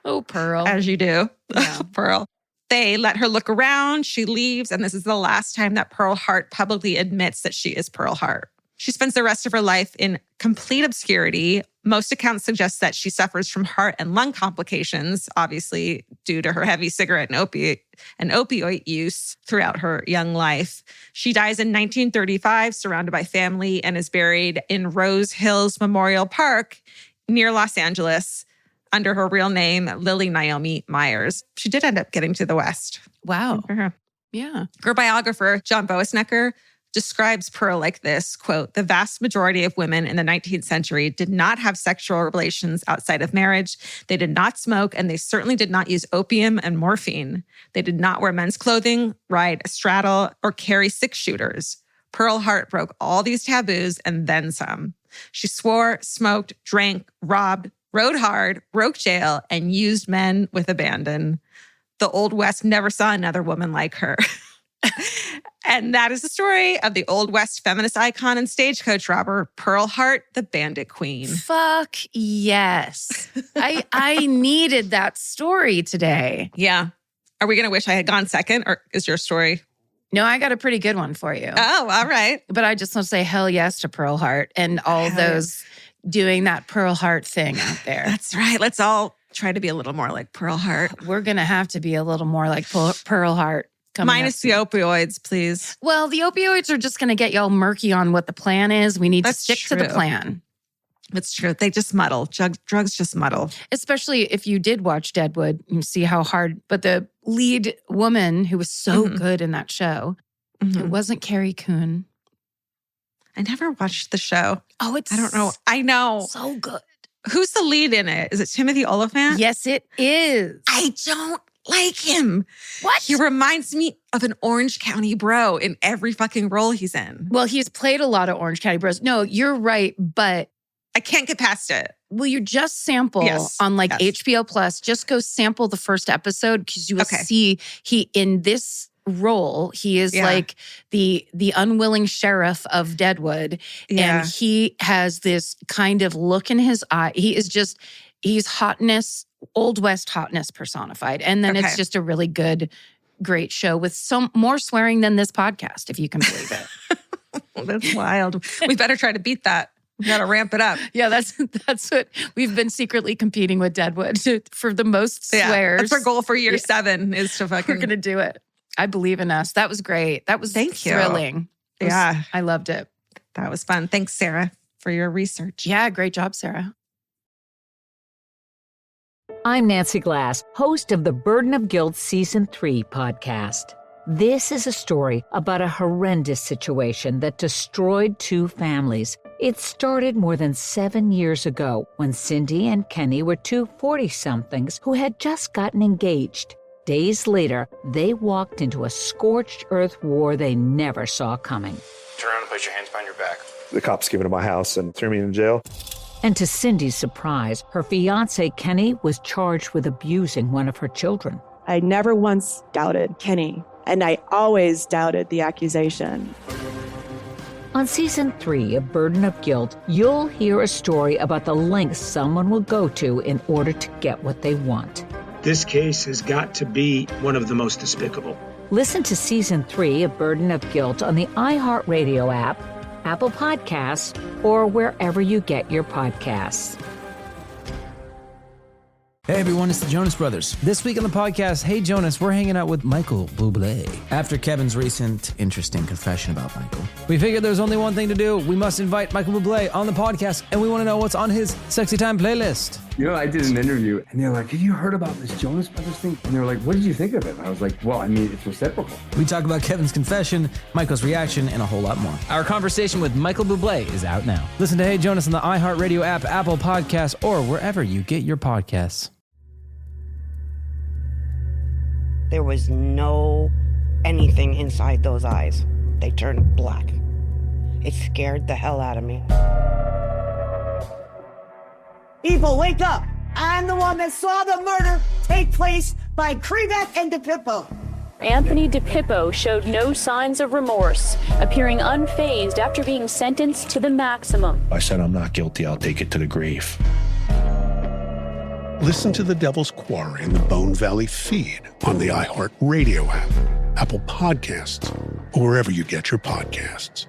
Oh, Pearl. As you do. Yeah. Pearl. They let her look around. She leaves. And this is the last time that Pearl Hart publicly admits that she is Pearl Hart. She spends the rest of her life in complete obscurity. Most accounts suggest that she suffers from heart and lung complications, obviously due to her heavy cigarette and opioid use throughout her young life. She dies in 1935, surrounded by family, and is buried in Rose Hills Memorial Park near Los Angeles, under her real name, Lily Naomi Myers. She did end up getting to the West. Wow. For her. Yeah. Her biographer, John Boasnecker, describes Pearl like this, quote, "The vast majority of women in the 19th century did not have sexual relations outside of marriage. They did not smoke, and they certainly did not use opium and morphine. They did not wear men's clothing, ride a straddle, or carry six-shooters. Pearl Hart broke all these taboos and then some. She swore, smoked, drank, robbed, rode hard, broke jail, and used men with abandon. The Old West never saw another woman like her." And that is the story of the Old West feminist icon and stagecoach robber, Pearl Hart, the Bandit Queen. Fuck yes. I needed that story today. Yeah. Are we going to wish I had gone second, or is your story? No, I got a pretty good one for you. Oh, all right. But I just want to say hell yes to Pearl Hart and all those doing that Pearl Hart thing out there. That's right. Let's all try to be a little more like Pearl Hart. We're going to have to be a little more like Pearl Hart. Minus the opioids, please. Well, the opioids are just going to get y'all murky on what the plan is. We need to stick true. to the plan. That's true. They just muddle. Drugs just muddle. Especially if you did watch Deadwood, you see how hard. But the lead woman who was so good in that show, it wasn't Carrie Coon. I never watched the show. Oh, I don't know. I know. So good. Who's the lead in it? Is it Timothy Oliphant? Yes, it is. I don't like him. What? He reminds me of an Orange County bro in every fucking role he's in. Well, he's played a lot of Orange County bros. No, you're right, but I can't get past it. Will you just sample on HBO Plus? Just go sample the first episode because you will see he in this role. He is like the unwilling sheriff of Deadwood, and he has this kind of look in his eye. He's hotness, Old West hotness personified, and then it's just a really good, great show with some more swearing than this podcast, if you can believe it. That's wild. We better try to beat that. We got to ramp it up. Yeah, that's what we've been secretly competing with Deadwood for the most swears. That's our goal for year 7 is to fucking. We're going to do it. I believe in us. That was great. That was thrilling. I loved it. That was fun. Thanks, Sarah, for your research. Yeah, great job, Sarah. I'm Nancy Glass, host of the Burden of Guilt Season 3 podcast. This is a story about a horrendous situation that destroyed 2 families. It started more than 7 years ago when Cindy and Kenny were 2 40-somethings who had just gotten engaged. Days later, they walked into a scorched earth war they never saw coming. Turn around and place your hands behind your back. The cops came into my house and threw me in jail. And to Cindy's surprise, her fiancé, Kenny, was charged with abusing one of her children. I never once doubted Kenny, and I always doubted the accusation. On Season 3 of Burden of Guilt, you'll hear a story about the lengths someone will go to in order to get what they want. This case has got to be one of the most despicable. Listen to Season 3 of Burden of Guilt on the iHeartRadio app, Apple Podcasts, or wherever you get your podcasts. Hey everyone, it's the Jonas Brothers. This week on the podcast, Hey Jonas, we're hanging out with Michael Bublé. After Kevin's recent interesting confession about Michael, we figured there's only one thing to do. We must invite Michael Bublé on the podcast, and we want to know what's on his Sexy Time playlist. You know, I did an interview, and they're like, have you heard about this Jonas Brothers thing? And they were like, what did you think of it? And I was like, well, I mean, it's reciprocal. We talk about Kevin's confession, Michael's reaction, and a whole lot more. Our conversation with Michael Bublé is out now. Listen to Hey Jonas on the iHeartRadio app, Apple Podcasts, or wherever you get your podcasts. There was no anything inside those eyes. They turned black. It scared the hell out of me. People, wake up! I'm the one that saw the murder take place by Krebeck and DePippo. Anthony DePippo showed no signs of remorse, appearing unfazed after being sentenced to the maximum. I said, I'm not guilty. I'll take it to the grave. Listen to The Devil's Quarry in the Bone Valley feed on the iHeartRadio app, Apple Podcasts, or wherever you get your podcasts.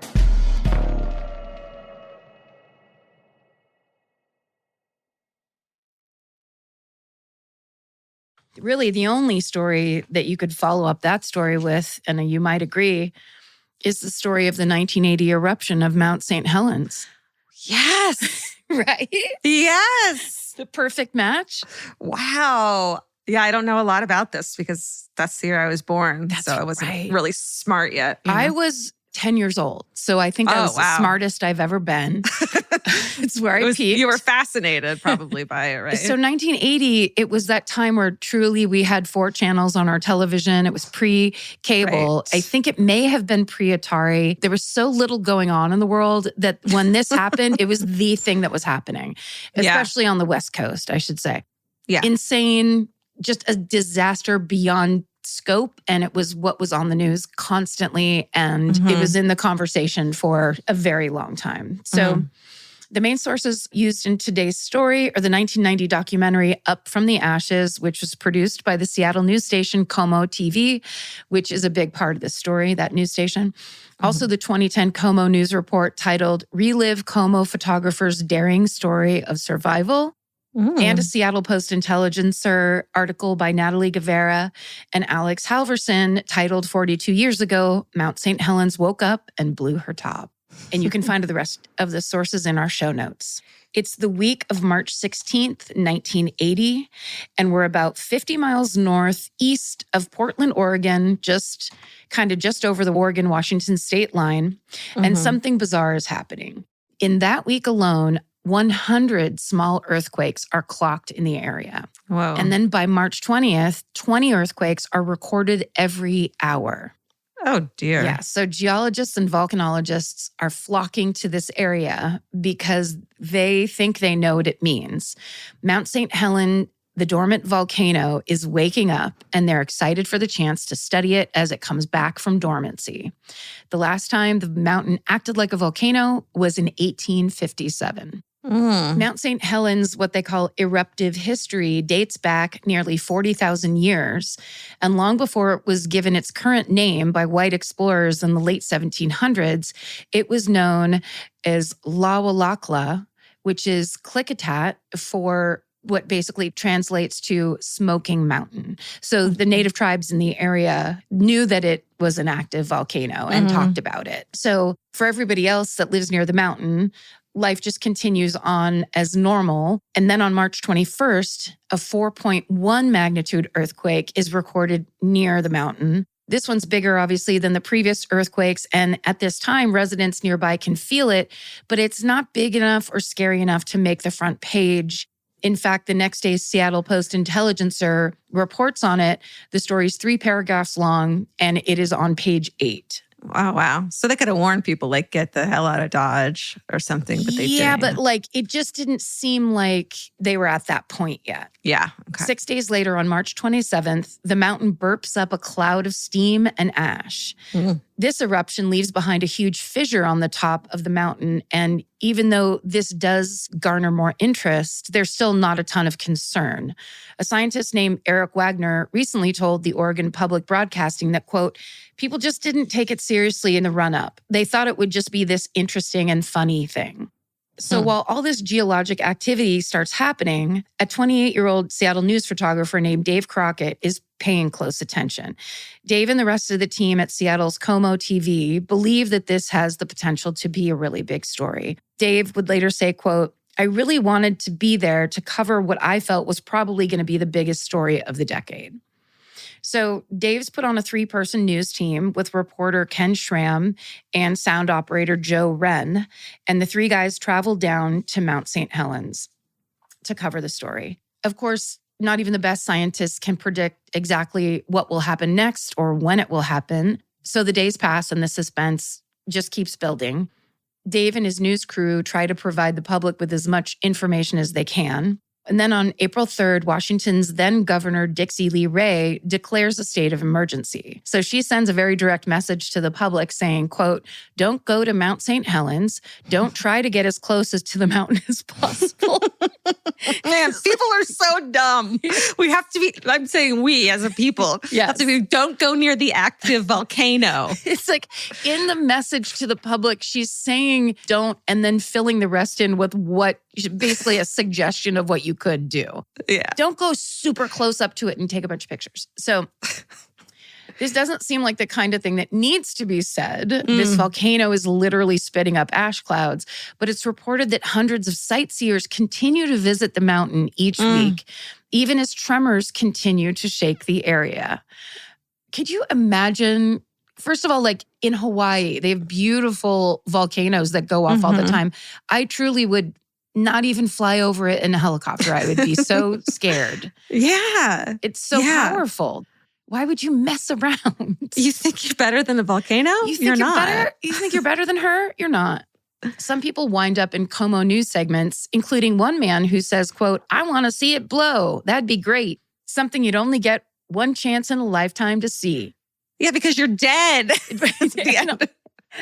Really, the only story that you could follow up that story with, and you might agree, is the story of the 1980 eruption of Mount St. Helens. Yes. Right? Yes. The perfect match. Wow. Yeah, I don't know a lot about this because that's the year I was born. So I wasn't really smart yet. I was 10 years old. So I think I was the smartest I've ever been. It's where I peaked. You were fascinated probably by it, right? So 1980, it was that time where truly we had 4 channels on our television. It was pre-cable. Right. I think it may have been pre-Atari. There was so little going on in the world that when this happened, it was the thing that was happening, especially on the West Coast, I should say. Yeah. Insane, just a disaster beyond scope, and it was what was on the news constantly, and it was in the conversation for a very long time. So the main sources used in today's story are the 1990 documentary Up from the Ashes, which was produced by the Seattle news station Como TV, which is a big part of the story, that news station. Also, the 2010 Como News report titled Relive Como Photographer's Daring Story of Survival. And a Seattle Post-Intelligencer article by Natalie Guevara and Alex Halverson titled 42 Years Ago, Mount St. Helens Woke Up and Blew Her Top. And you can find the rest of the sources in our show notes. It's the week of March 16th, 1980, and we're about 50 miles northeast of Portland, Oregon, just over the Oregon-Washington state line, and something bizarre is happening. In that week alone, 100 small earthquakes are clocked in the area. Whoa. And then by March 20th, 20 earthquakes are recorded every hour. Oh, dear. Yeah. So geologists and volcanologists are flocking to this area because they think they know what it means. Mount St. Helens, the dormant volcano, is waking up, and they're excited for the chance to study it as it comes back from dormancy. The last time the mountain acted like a volcano was in 1857. Mount St. Helens, what they call eruptive history, dates back nearly 40,000 years. And long before it was given its current name by white explorers in the late 1700s, it was known as Lawalakla, which is Klickitat for what basically translates to smoking mountain. So the native tribes in the area knew that it was an active volcano and talked about it. So for everybody else that lives near the mountain, life just continues on as normal. And then on March 21st, a 4.1 magnitude earthquake is recorded near the mountain. This one's bigger, obviously, than the previous earthquakes. And at this time, residents nearby can feel it, but it's not big enough or scary enough to make the front page. In fact, the next day's Seattle Post-Intelligencer reports on it. The story's 3 paragraphs long, and it is on page 8. Wow. So they could have warned people, like, get the hell out of Dodge or something, but they didn't. Yeah, but like, it just didn't seem like they were at that point yet. Yeah. Okay. 6 days later, on March 27th, the mountain burps up a cloud of steam and ash. This eruption leaves behind a huge fissure on the top of the mountain. And even though this does garner more interest, there's still not a ton of concern. A scientist named Eric Wagner recently told the Oregon Public Broadcasting that, quote, people just didn't take it seriously in the run-up. They thought it would just be this interesting and funny thing. So while all this geologic activity starts happening, a 28-year-old Seattle news photographer named Dave Crockett is paying close attention. Dave and the rest of the team at Seattle's Como TV believe that this has the potential to be a really big story. Dave would later say, quote, I really wanted to be there to cover what I felt was probably going to be the biggest story of the decade. So Dave's put on a 3-person news team with reporter Ken Schramm and sound operator Joe Wren. And the 3 guys traveled down to Mount St. Helens to cover the story. Of course, not even the best scientists can predict exactly what will happen next or when it will happen. So the days pass and the suspense just keeps building. Dave and his news crew try to provide the public with as much information as they can. And then on April 3rd, Washington's then Governor Dixie Lee Ray declares a state of emergency. So she sends a very direct message to the public saying, quote, don't go to Mount St. Helens. Don't try to get as close as to the mountain as possible. Man, people are so dumb. We have to be, I'm saying we as a people, have to be, don't go near the active volcano. It's like in the message to the public, she's saying don't, and then filling the rest in with what basically a suggestion of what you could do. Yeah. Don't go super close up to it and take a bunch of pictures. So this doesn't seem like the kind of thing that needs to be said. This volcano is literally spitting up ash clouds, but it's reported that hundreds of sightseers continue to visit the mountain each week, even as tremors continue to shake the area. Could you imagine, first of all, like in Hawaii, they have beautiful volcanoes that go off all the time. I truly would not even fly over it in a helicopter. I would be so scared. Yeah. It's so powerful. Why would you mess around? You think you're better than the volcano? You're not. Better? You think you're better than her? You're not. Some people wind up in Como news segments, including one man who says, quote, I want to see it blow. That'd be great. Something you'd only get one chance in a lifetime to see. Yeah, because you're dead.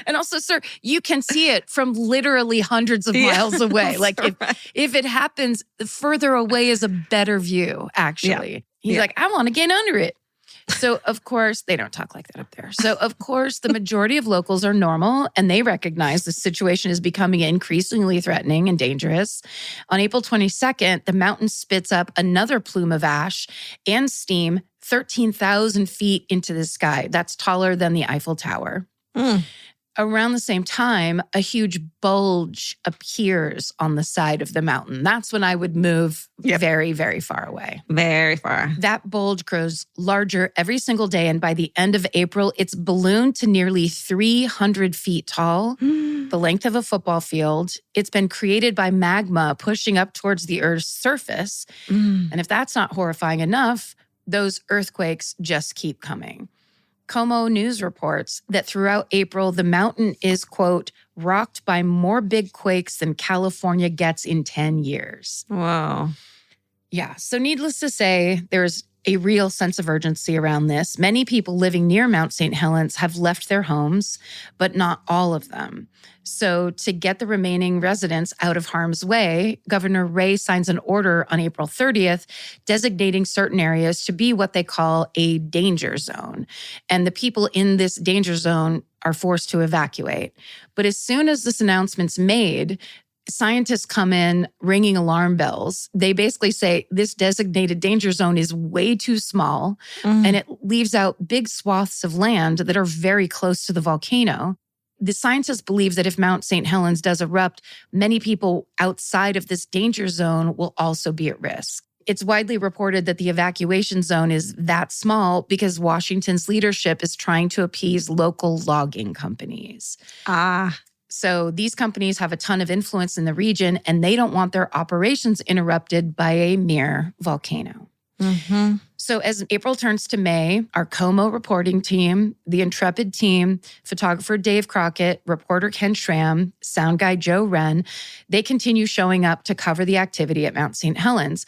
And also, sir, you can see it from literally hundreds of miles away. Like if it happens, further away is a better view, actually. Yeah. He's like, I want to get under it. So, of course, they don't talk like that up there. So, of course, the majority of locals are normal and they recognize the situation is becoming increasingly threatening and dangerous. On April 22nd, the mountain spits up another plume of ash and steam 13,000 feet into the sky. That's taller than the Eiffel Tower. Around the same time, a huge bulge appears on the side of the mountain. That's when I would move very, very far away. Very far. That bulge grows larger every single day. And by the end of April, it's ballooned to nearly 300 feet tall, the length of a football field. It's been created by magma pushing up towards the Earth's surface. And if that's not horrifying enough, those earthquakes just keep coming. Como News reports that throughout April, the mountain is, quote, rocked by more big quakes than California gets in 10 years. Wow. Yeah. So needless to say, there's a real sense of urgency around this. Many people living near Mount St. Helens have left their homes, but not all of them. So to get the remaining residents out of harm's way, Governor Ray signs an order on April 30th designating certain areas to be what they call a danger zone. And the people in this danger zone are forced to evacuate. But as soon as this announcement's made, scientists come in ringing alarm bells. They basically say this designated danger zone is way too small and it leaves out big swaths of land that are very close to the volcano. The scientists believe that if Mount St. Helens does erupt, many people outside of this danger zone will also be at risk. It's widely reported that the evacuation zone is that small because Washington's leadership is trying to appease local logging companies. So these companies have a ton of influence in the region, and they don't want their operations interrupted by a mere volcano. So as April turns to May, our Como reporting team, the Intrepid team, photographer Dave Crockett, reporter Ken Schramm, sound guy Joe Wren, they continue showing up to cover the activity at Mount St. Helens.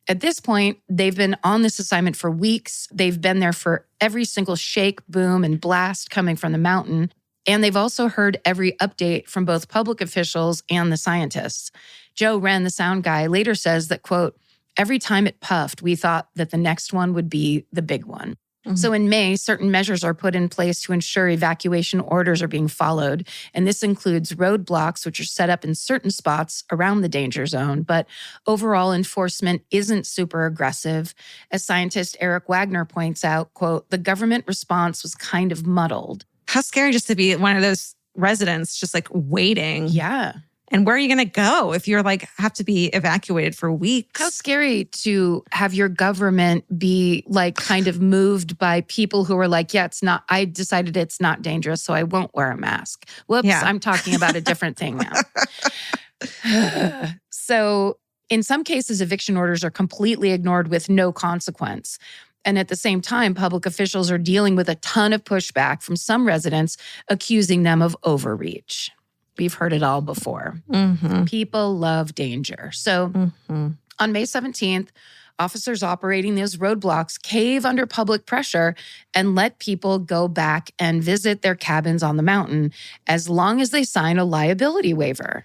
At this point, they've been on this assignment for weeks. They've been there for every single shake, boom, and blast coming from the mountain. And they've also heard every update from both public officials and the scientists. Joe Wren, the sound guy, later says that, quote, every time it puffed, we thought that the next one would be the big one. So in May, certain measures are put in place to ensure evacuation orders are being followed. And this includes roadblocks, which are set up in certain spots around the danger zone. But overall enforcement isn't super aggressive. As scientist Eric Wagner points out, quote, the government response was kind of muddled. How scary just to be one of those residents just like waiting. Yeah. And where are you going to go if you're like have to be evacuated for weeks? How scary to have your government be like kind of moved by people who are like, yeah, I decided it's not dangerous, so I won't wear a mask. Whoops, yeah. I'm talking about a different thing now. So in some cases, eviction orders are completely ignored with no consequence. And at the same time, public officials are dealing with a ton of pushback from some residents accusing them of overreach. We've heard it all before. People love danger. So on May 17th, officers operating those roadblocks cave under public pressure and let people go back and visit their cabins on the mountain as long as they sign a liability waiver.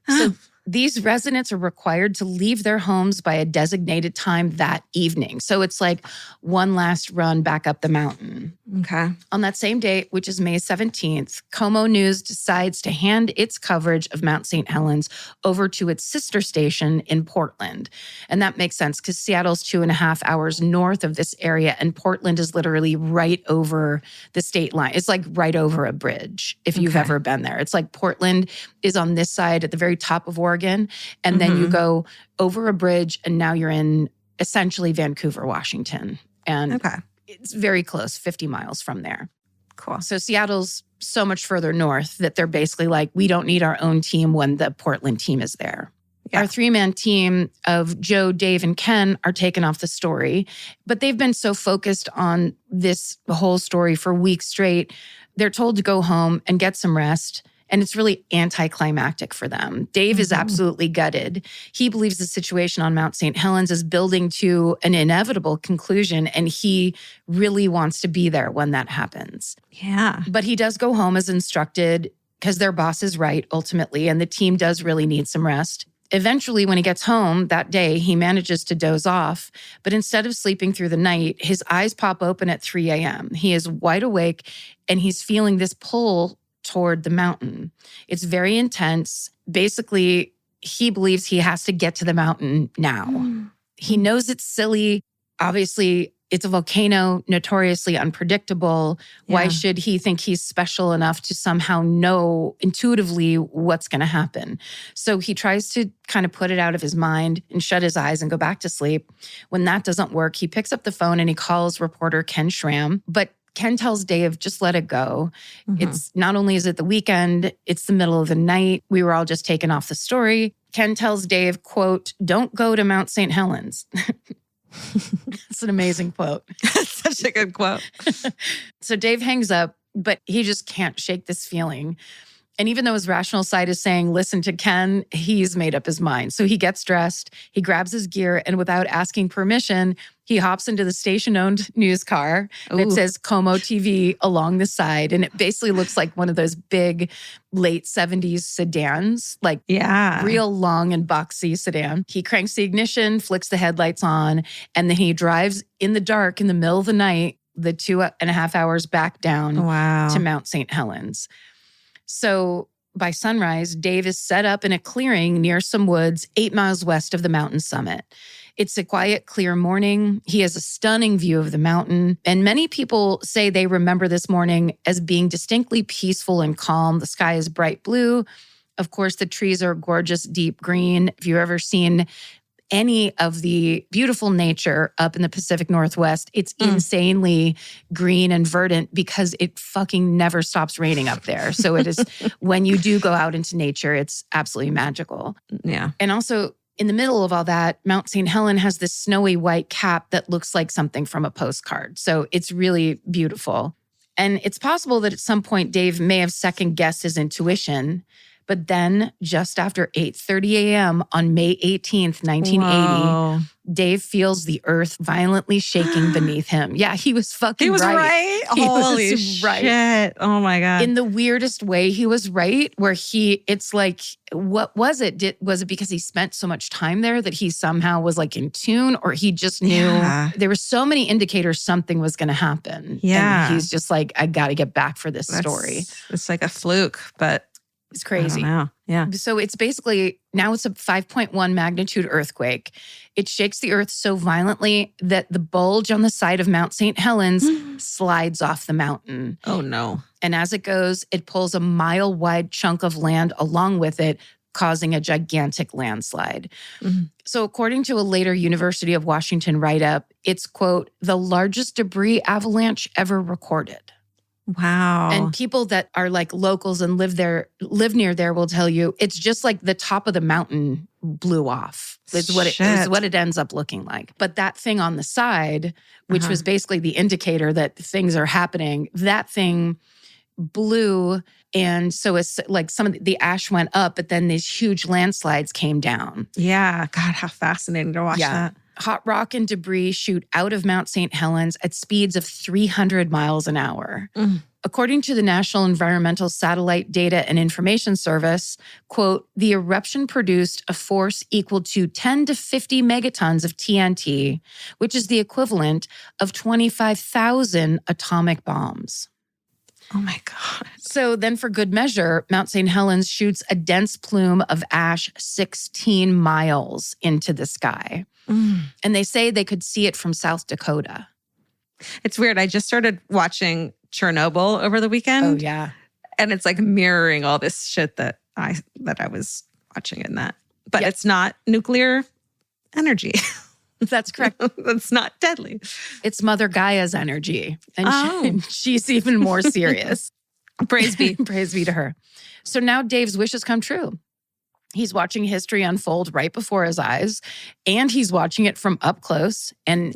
So these residents are required to leave their homes by a designated time that evening. So it's like one last run back up the mountain. Okay. On that same date, which is May 17th, Como News decides to hand its coverage of Mount St. Helens over to its sister station in Portland. And that makes sense because Seattle's 2.5 hours north of this area, and Portland is literally right over the state line. It's like right over a bridge, if you've ever been there. It's like Portland is on this side at the very top of Oregon, and then you go over a bridge, and now you're in essentially Vancouver, Washington. And it's very close, 50 miles from there. Cool. So Seattle's so much further north that they're basically like, we don't need our own team when the Portland team is there. Our 3-man team of Joe, Dave, and Ken are taken off the story, but they've been so focused on this whole story for weeks straight. They're told to go home and get some rest. And it's really anticlimactic for them. Dave is absolutely gutted. He believes the situation on Mount St. Helens is building to an inevitable conclusion, and he really wants to be there when that happens. Yeah. But he does go home as instructed because their boss is right, ultimately, and the team does really need some rest. Eventually, when he gets home that day, he manages to doze off. But instead of sleeping through the night, his eyes pop open at 3 a.m. He is wide awake, and he's feeling this pull toward the mountain. It's very intense. Basically, he believes he has to get to the mountain now. He knows it's silly. Obviously, it's a volcano, notoriously unpredictable. Why should he think he's special enough to somehow know intuitively what's going to happen? So he tries to kind of put it out of his mind and shut his eyes and go back to sleep. When that doesn't work, he picks up the phone and he calls reporter Ken Schramm. But Ken tells Dave, just let it go. It's not only is it the weekend, it's the middle of the night. We were all just taken off the story. Ken tells Dave, quote, don't go to Mount St. Helens. It's an amazing quote. Such a good quote. So Dave hangs up, but he just can't shake this feeling. And even though his rational side is saying, listen to Ken, he's made up his mind. So he gets dressed, he grabs his gear, and without asking permission, he hops into the station-owned news car that says Como TV along the side. And it basically looks like one of those big late 70s sedans, like real long and boxy sedan. He cranks the ignition, flicks the headlights on, and then he drives in the dark in the middle of the night, the 2.5 hours back down to Mount St. Helens. So by sunrise, Dave is set up in a clearing near some woods 8 miles west of the mountain summit. It's a quiet, clear morning. He has a stunning view of the mountain. And many people say they remember this morning as being distinctly peaceful and calm. The sky is bright blue. Of course, the trees are gorgeous, deep green. If you've ever seen any of the beautiful nature up in the Pacific Northwest, it's insanely green and verdant because it fucking never stops raining up there. So it is, when you do go out into nature, it's absolutely magical. Yeah. And also in the middle of all that, Mount St. Helen has this snowy white cap that looks like something from a postcard. So it's really beautiful. And it's possible that at some point Dave may have second-guessed his intuition. But then just after 8:30 a.m. on May 18th, 1980, Dave feels the earth violently shaking beneath him. Yeah, he was fucking right. He was right? Holy shit. Oh my God. In the weirdest way, he was right, where it's like, what was it? Was it because he spent so much time there that he somehow was like in tune, or he just knew? There were so many indicators something was going to happen. Yeah. And he's just like, I got to get back for this story. It's like a fluke, but it's crazy. I don't know. Yeah. So it's basically, now it's a 5.1 magnitude earthquake. It shakes the earth so violently that the bulge on the side of Mount St. Helens slides off the mountain. Oh no. And as it goes, it pulls a mile-wide chunk of land along with it, causing a gigantic landslide. So according to a later University of Washington write-up, it's, quote, the largest debris avalanche ever recorded. Wow. And people that are like locals and live near there will tell you it's just like the top of the mountain blew off. It's what it ends up looking like. But that thing on the side, which was basically the indicator that things are happening, that thing blew. And so it's like some of the ash went up, but then these huge landslides came down. Yeah. God, how fascinating to watch that. Hot rock and debris shoot out of Mount St. Helens at speeds of 300 miles an hour. According to the National Environmental Satellite Data and Information Service, quote, the eruption produced a force equal to 10 to 50 megatons of TNT, which is the equivalent of 25,000 atomic bombs. Oh my God. So then for good measure, Mount St. Helens shoots a dense plume of ash 16 miles into the sky. And they say they could see it from South Dakota. It's weird. I just started watching Chernobyl over the weekend. Oh, yeah. And it's like mirroring all this shit that I was watching in that. But it's not nuclear energy. That's correct. That's not deadly. It's Mother Gaia's energy. And she's even more serious. Praise be. Praise be to her. So now Dave's wishes come true. He's watching history unfold right before his eyes, and he's watching it from up close. And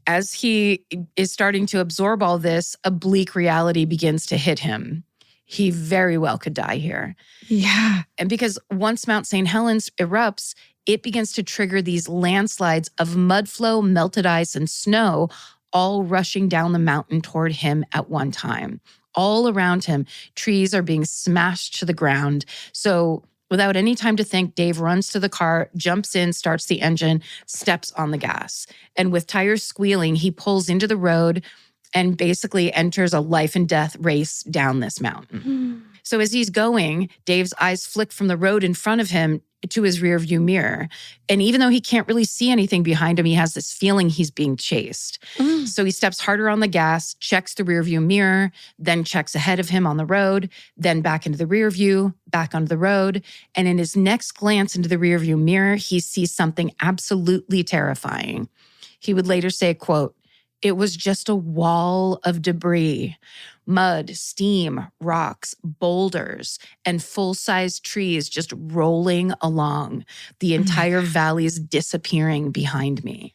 as he is starting to absorb all this, a bleak reality begins to hit him. He very well could die here. Yeah. And because once Mount St. Helens erupts, it begins to trigger these landslides of mud flow, melted ice, and snow, all rushing down the mountain toward him at one time. All around him, trees are being smashed to the ground. So without any time to think, Dave runs to the car, jumps in, starts the engine, steps on the gas. And with tires squealing, he pulls into the road and basically enters a life and death race down this mountain. So as he's going, Dave's eyes flick from the road in front of him to his rearview mirror. And even though he can't really see anything behind him, he has this feeling he's being chased. So he steps harder on the gas, checks the rearview mirror, then checks ahead of him on the road, then back into the rearview, back onto the road. And in his next glance into the rearview mirror, he sees something absolutely terrifying. He would later say, quote, it was just a wall of debris. Mud, steam, rocks, boulders, and full-size trees just rolling along. The entire valley's disappearing behind me.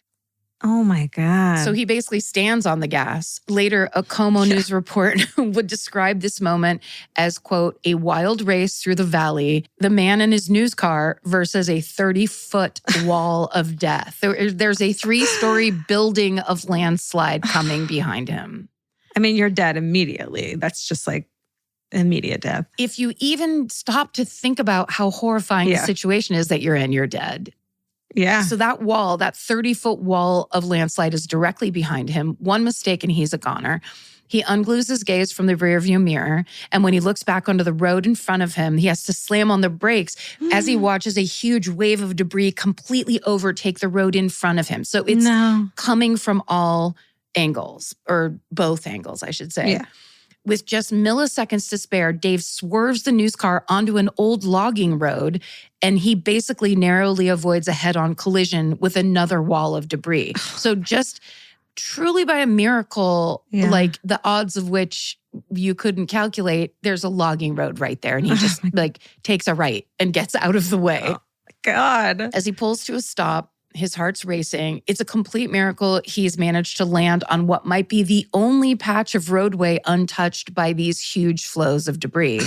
Oh my God. So he basically stands on the gas. Later, a Como News report would describe this moment as, quote, a wild race through the valley, the man in his news car versus a 30-foot wall of death. There's a 3-story building of landslide coming behind him. I mean, you're dead immediately. That's just like immediate death. If you even stop to think about how horrifying the situation is that you're in, you're dead. Yeah. So that wall, that 30-foot wall of landslide is directly behind him. One mistake and he's a goner. He unglues his gaze from the rearview mirror. And when he looks back onto the road in front of him, he has to slam on the brakes as he watches a huge wave of debris completely overtake the road in front of him. So it's coming from all angles, or both angles, I should say. Yeah. With just milliseconds to spare, Dave swerves the news car onto an old logging road, and he basically narrowly avoids a head-on collision with another wall of debris. So just truly by a miracle, like the odds of which you couldn't calculate, there's a logging road right there. And he just like takes a right and gets out of the way. Oh my God. As he pulls to a stop, his heart's racing. It's a complete miracle he's managed to land on what might be the only patch of roadway untouched by these huge flows of debris.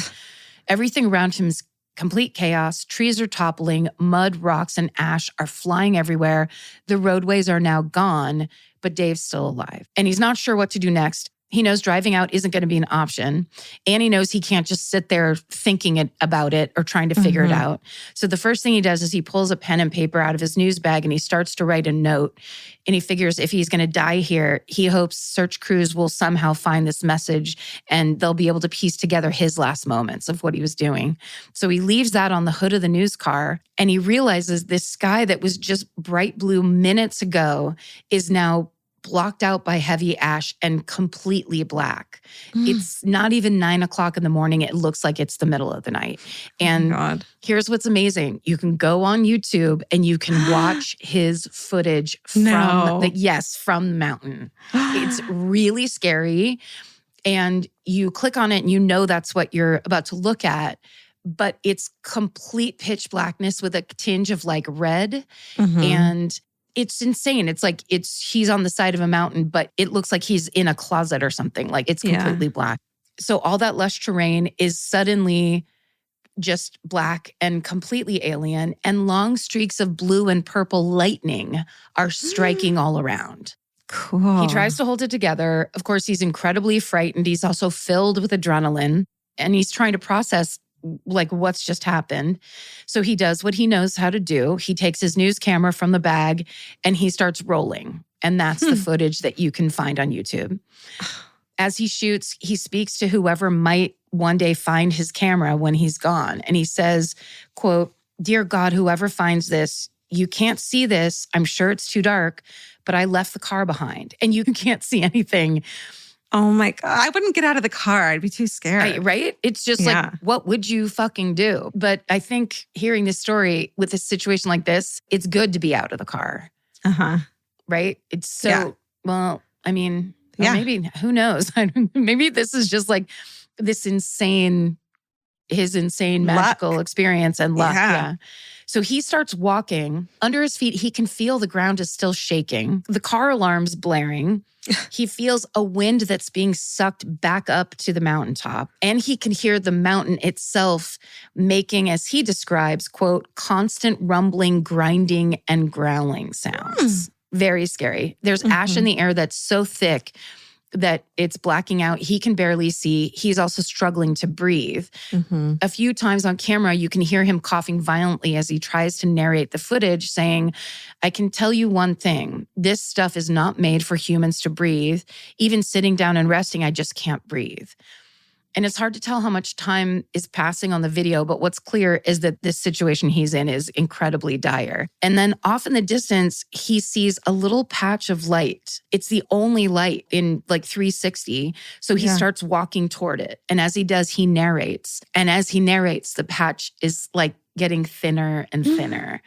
Everything around him is complete chaos. Trees are toppling. Mud, rocks, and ash are flying everywhere. The roadways are now gone, but Dave's still alive. And he's not sure what to do next. He knows driving out isn't going to be an option. And he knows he can't just sit there thinking about it or trying to figure it out. So the first thing he does is he pulls a pen and paper out of his news bag and he starts to write a note. And he figures if he's going to die here, he hopes search crews will somehow find this message and they'll be able to piece together his last moments of what he was doing. So he leaves that on the hood of the news car and he realizes this sky that was just bright blue minutes ago is now blocked out by heavy ash and completely black. It's not even 9 o'clock in the morning. It looks like it's the middle of the night. And here's what's amazing. You can go on YouTube and you can watch his footage from from the mountain. It's really scary. And you click on it and you know that's what you're about to look at. But it's complete pitch blackness with a tinge of like red. And it's insane. It's like he's on the side of a mountain, but it looks like he's in a closet or something. Like it's completely black. So all that lush terrain is suddenly just black and completely alien. And long streaks of blue and purple lightning are striking all around. Cool. He tries to hold it together. Of course, he's incredibly frightened. He's also filled with adrenaline. And he's trying to process like what's just happened. So he does what he knows how to do. He takes his news camera from the bag and he starts rolling. And that's the footage that you can find on YouTube. As he shoots, he speaks to whoever might one day find his camera when he's gone. And he says, quote, "Dear God, whoever finds this, you can't see this. I'm sure it's too dark, but I left the car behind and you can't see anything." Oh my God. I wouldn't get out of the car. I'd be too scared. Right? It's just like, what would you fucking do? But I think hearing this story with a situation like this, it's good to be out of the car. Right? It's so, well, I mean, maybe, who knows? Maybe this is just like this insane magical experience and luck. So he starts walking. Under his feet, he can feel the ground is still shaking. The car alarm's blaring. He feels a wind that's being sucked back up to the mountaintop. And he can hear the mountain itself making, as he describes, quote, constant rumbling, grinding, and growling sounds. Very scary. There's ash in the air that's so thick that it's blacking out. He can barely see. He's also struggling to breathe. A few times on camera, you can hear him coughing violently as he tries to narrate the footage, saying, "I can tell you one thing. This stuff is not made for humans to breathe. Even sitting down and resting, I just can't breathe." And it's hard to tell how much time is passing on the video, but what's clear is that this situation he's in is incredibly dire. And then off in the distance, he sees a little patch of light. It's the only light in like 360. So he starts walking toward it. And as he does, he narrates. And as he narrates, the patch is like getting thinner and thinner.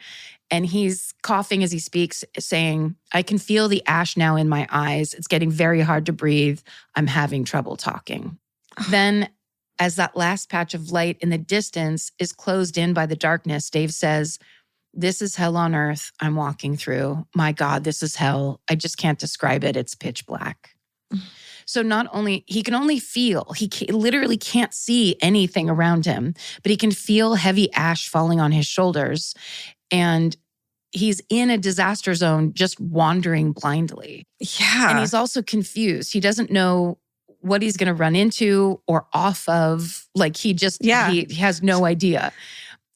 And he's coughing as he speaks, saying, "I can feel the ash now in my eyes. It's getting very hard to breathe. I'm having trouble talking." Then, as that last patch of light in the distance is closed in by the darkness, Dave says, This is hell on earth I'm walking through. My God, this is hell. I just can't describe it. It's pitch black. So not only, he can only feel, literally can't see anything around him, but he can feel heavy ash falling on his shoulders. And he's in a disaster zone, just wandering blindly. Yeah. And he's also confused. He doesn't know what he's going to run into or off of. Like he has no idea.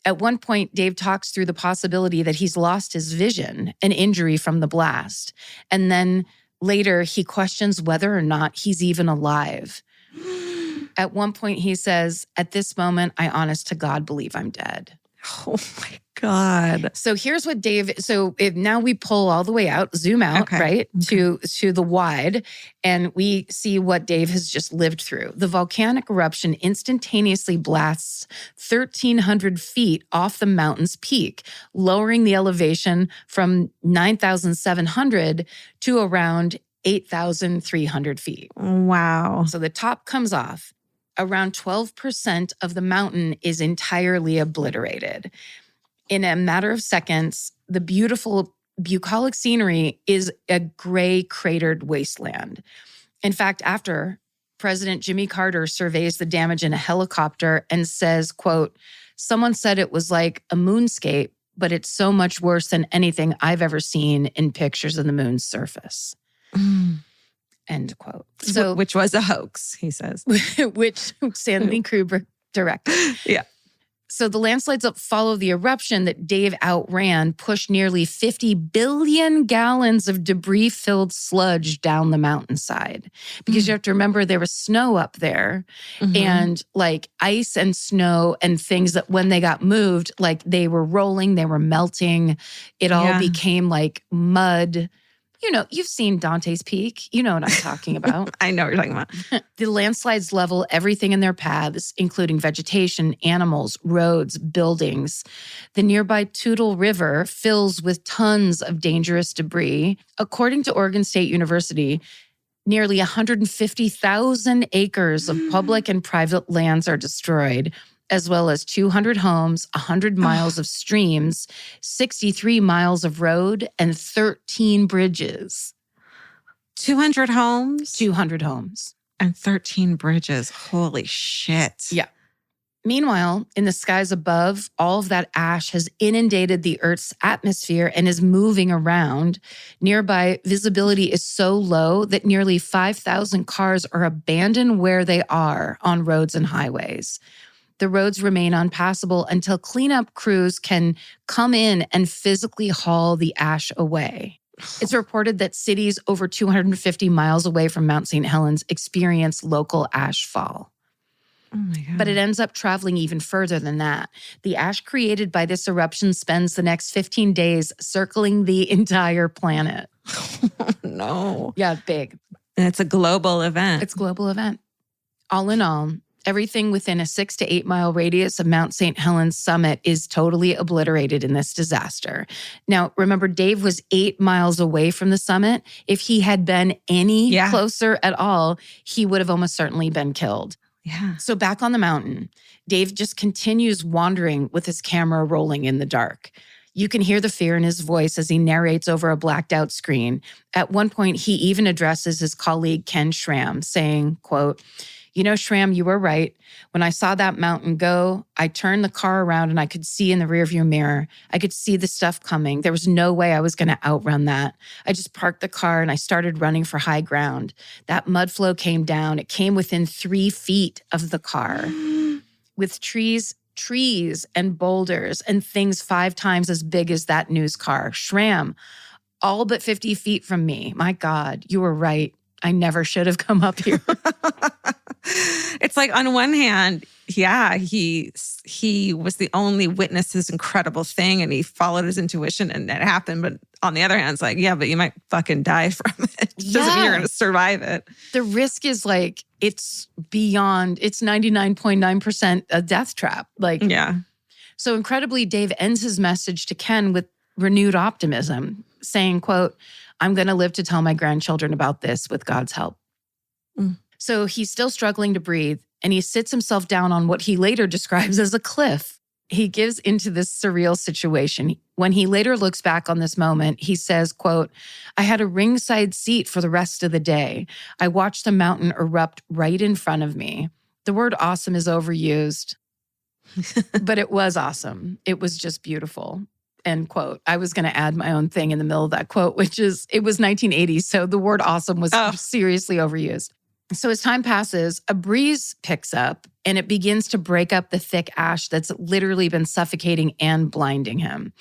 At one point, Dave talks through the possibility that he's lost his vision, an injury from the blast. And then later, he questions whether or not he's even alive. At one point, he says, "At this moment, I honest to God believe I'm dead." Oh my God. So here's what Dave, now we pull all the way out, zoom out, right, to the wide, and we see what Dave has just lived through. The volcanic eruption instantaneously blasts 1,300 feet off the mountain's peak, lowering the elevation from 9,700 to around 8,300 feet. Wow. So the top comes off. Around 12% of the mountain is entirely obliterated. In a matter of seconds, the beautiful bucolic scenery is a gray cratered wasteland. In fact, after President Jimmy Carter surveys the damage in a helicopter and says, quote, "Someone said it was like a moonscape, but it's so much worse than anything I've ever seen in pictures of the moon's surface." End quote. So, which was a hoax, he says. Which Stanley Kubrick directed. Yeah. So the landslides that follow the eruption that Dave outran pushed nearly 50 billion gallons of debris-filled sludge down the mountainside. Because you have to remember there was snow up there and like ice and snow and things that when they got moved, like they were rolling, they were melting. It all became like mud. You know, you've seen Dante's Peak. You know what I'm talking about. I know what you're talking about. The landslides level everything in their paths, including vegetation, animals, roads, buildings. The nearby Toutle River fills with tons of dangerous debris. According to Oregon State University, nearly 150,000 acres of public and private lands are destroyed, as well as 200 homes, 100 miles of streams, 63 miles of road, and 13 bridges. 200 homes? 200 homes. And 13 bridges. Holy shit. Yeah. Meanwhile, in the skies above, all of that ash has inundated the Earth's atmosphere and is moving around. Nearby, visibility is so low that nearly 5,000 cars are abandoned where they are on roads and highways. The roads remain unpassable until cleanup crews can come in and physically haul the ash away. It's reported that cities over 250 miles away from Mount St. Helens experience local ash fall. Oh my God. But it ends up traveling even further than that. The ash created by this eruption spends the next 15 days circling the entire planet. Oh, no. Yeah, big. And it's a global event. It's a global event. All in all, everything within a 6 to 8 mile radius of Mount St. Helens summit is totally obliterated in this disaster. Now, remember, Dave was 8 miles away from the summit. If he had been any closer at all, he would have almost certainly been killed. Yeah. So back on the mountain, Dave just continues wandering with his camera rolling in the dark. You can hear the fear in his voice as he narrates over a blacked out screen. At one point, he even addresses his colleague, Ken Schramm, saying, quote, "You know, Schramm, you were right. When I saw that mountain go, I turned the car around and I could see in the rearview mirror. I could see the stuff coming. There was no way I was going to outrun that. I just parked the car and I started running for high ground. That mud flow came down. It came within 3 feet of the car with trees and boulders and things 5 times as big as that news car. Schramm, all but 50 feet from me. My God, you were right. I never should have come up here." It's like on one hand, yeah, he was the only witness to this incredible thing and he followed his intuition and it happened. But on the other hand, it's like, yeah, but you might fucking die from it. It doesn't mean you're going to survive it. The risk is like, it's beyond, it's 99.9% a death trap. Like, yeah. So incredibly, Dave ends his message to Ken with renewed optimism, saying, quote, "I'm going to live to tell my grandchildren about this with God's help." So he's still struggling to breathe, and he sits himself down on what he later describes as a cliff. He gives into this surreal situation. When he later looks back on this moment, he says, quote, I had a ringside seat for the rest of the day. I watched the mountain erupt right in front of me. The word awesome is overused, but it was awesome. It was just beautiful. End quote. I was going to add my own thing in the middle of that quote, which is, it was 1980, so the word awesome was seriously overused. So as time passes, a breeze picks up and it begins to break up the thick ash that's literally been suffocating and blinding him.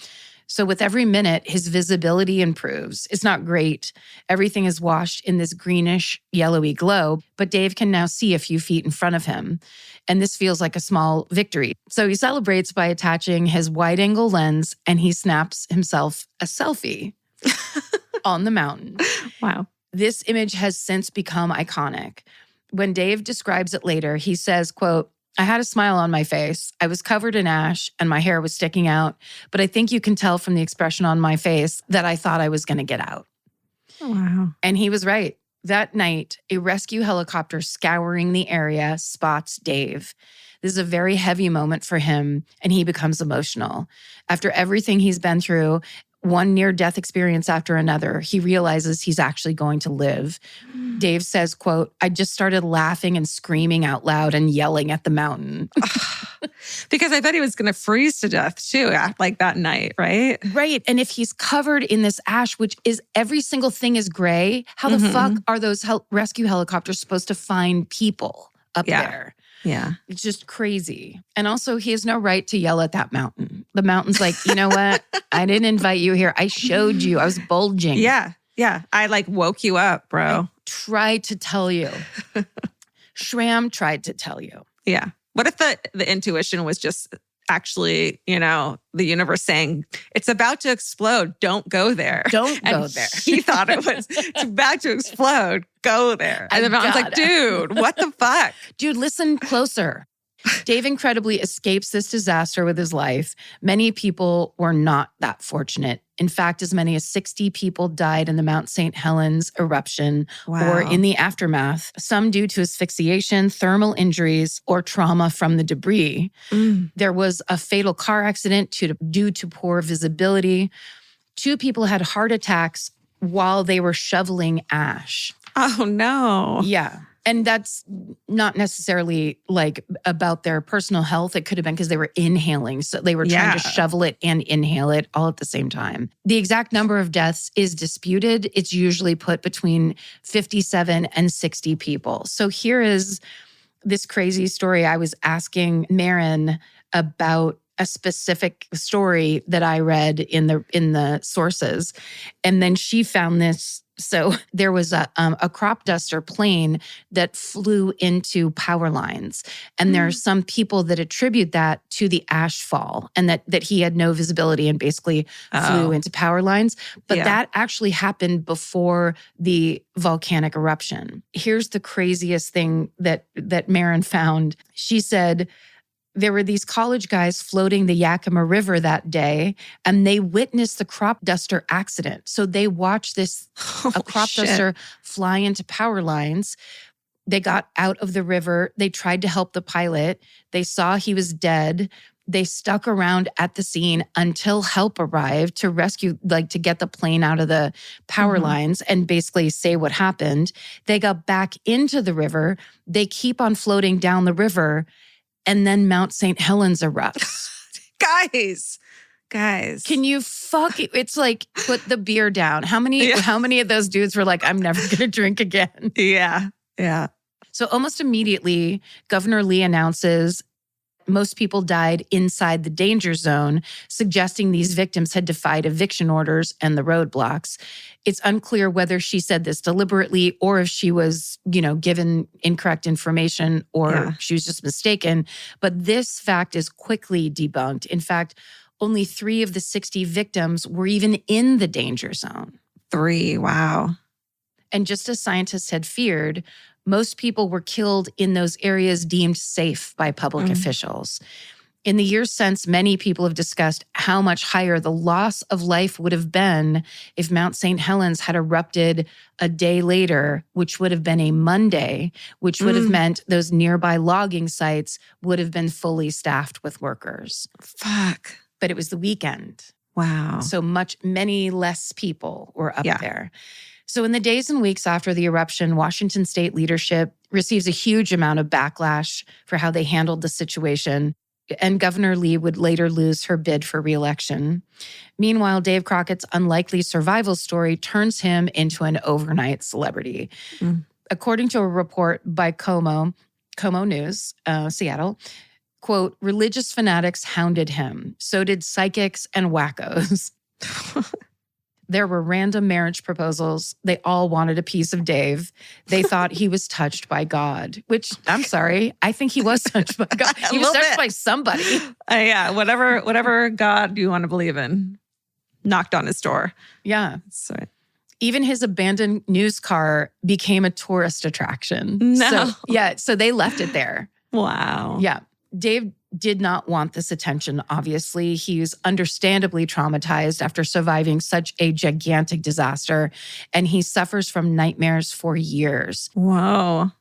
So with every minute, his visibility improves. It's not great. Everything is washed in this greenish, yellowy glow, but Dave can now see a few feet in front of him. And this feels like a small victory. So he celebrates by attaching his wide-angle lens and he snaps himself a selfie on the mountain. Wow. This image has since become iconic. When Dave describes it later, he says, quote, I had a smile on my face. I was covered in ash and my hair was sticking out, but I think you can tell from the expression on my face that I thought I was going to get out. Wow. And he was right. That night, a rescue helicopter scouring the area spots Dave. This is a very heavy moment for him, and he becomes emotional. After everything he's been through, one near-death experience after another, he realizes he's actually going to live. Dave says, quote, I just started laughing and screaming out loud and yelling at the mountain. Because I bet he was going to freeze to death too, like that night, right? Right. And if he's covered in this ash, which is every single thing is gray, how the fuck are those rescue helicopters supposed to find people up there? Yeah. It's just crazy. And also, he has no right to yell at that mountain. The mountain's like, you know what? I didn't invite you here. I showed you. I was bulging. Yeah. Yeah. I like woke you up, bro. I tried to tell you. Shram tried to tell you. Yeah. What if the intuition was just actually, the universe saying, it's about to explode. Don't go there. Don't go there. He thought it's about to explode. Go there. And the mountain's like, dude, what the fuck? Dude, listen closer. Dave incredibly escapes this disaster with his life. Many people were not that fortunate. In fact, as many as 60 people died in the Mount St. Helens eruption or in the aftermath, some due to asphyxiation, thermal injuries, or trauma from the debris. There was a fatal car accident due to poor visibility. 2 people had heart attacks while they were shoveling ash. Oh, no. Yeah. And that's not necessarily like about their personal health. It could have been because they were inhaling. So they were trying to shovel it and inhale it all at the same time. The exact number of deaths is disputed. It's usually put between 57 and 60 people. So here is this crazy story. I was asking Marin about a specific story that I read in the sources. And then she found this. So there was a crop duster plane that flew into power lines. And there are some people that attribute that to the ash fall and that he had no visibility and basically flew into power lines. But that actually happened before the volcanic eruption. Here's the craziest thing that Marin found. She said, there were these college guys floating the Yakima River that day, and they witnessed the crop duster accident. So they watched a crop duster fly into power lines. They got out of the river. They tried to help the pilot. They saw he was dead. They stuck around at the scene until help arrived to rescue, to get the plane out of the power lines and basically say what happened. They got back into the river. They keep on floating down the river. And then Mount St. Helens erupts. Guys. Can you it's like, put the beer down. How many of those dudes were like, I'm never going to drink again? Yeah. Yeah. So almost immediately, Governor Lee announces most people died inside the danger zone, suggesting these victims had defied eviction orders and the roadblocks. It's unclear whether she said this deliberately or if she was, given incorrect information or she was just mistaken. But this fact is quickly debunked. In fact, only 3 of the 60 victims were even in the danger zone. 3, wow. And just as scientists had feared, most people were killed in those areas deemed safe by public officials. In the years since, many people have discussed how much higher the loss of life would have been if Mount St. Helens had erupted a day later, which would have been a Monday, which would have meant those nearby logging sites would have been fully staffed with workers. Fuck. But it was the weekend. Wow. So many less people were up there. So in the days and weeks after the eruption, Washington state leadership receives a huge amount of backlash for how they handled the situation. And Governor Lee would later lose her bid for re-election. Meanwhile, Dave Crockett's unlikely survival story turns him into an overnight celebrity. According to a report by Como News, Seattle, quote, religious fanatics hounded him. So did psychics and wackos. There were random marriage proposals. They all wanted a piece of Dave. They thought he was touched by God, which I'm sorry. I think he was touched by God. He was touched by somebody. Yeah, whatever God you want to believe in, knocked on his door. Yeah. So, even his abandoned news car became a tourist attraction. No. So they left it there. Wow. Yeah. Dave did not want this attention, obviously. He's understandably traumatized after surviving such a gigantic disaster, and he suffers from nightmares for years. Whoa.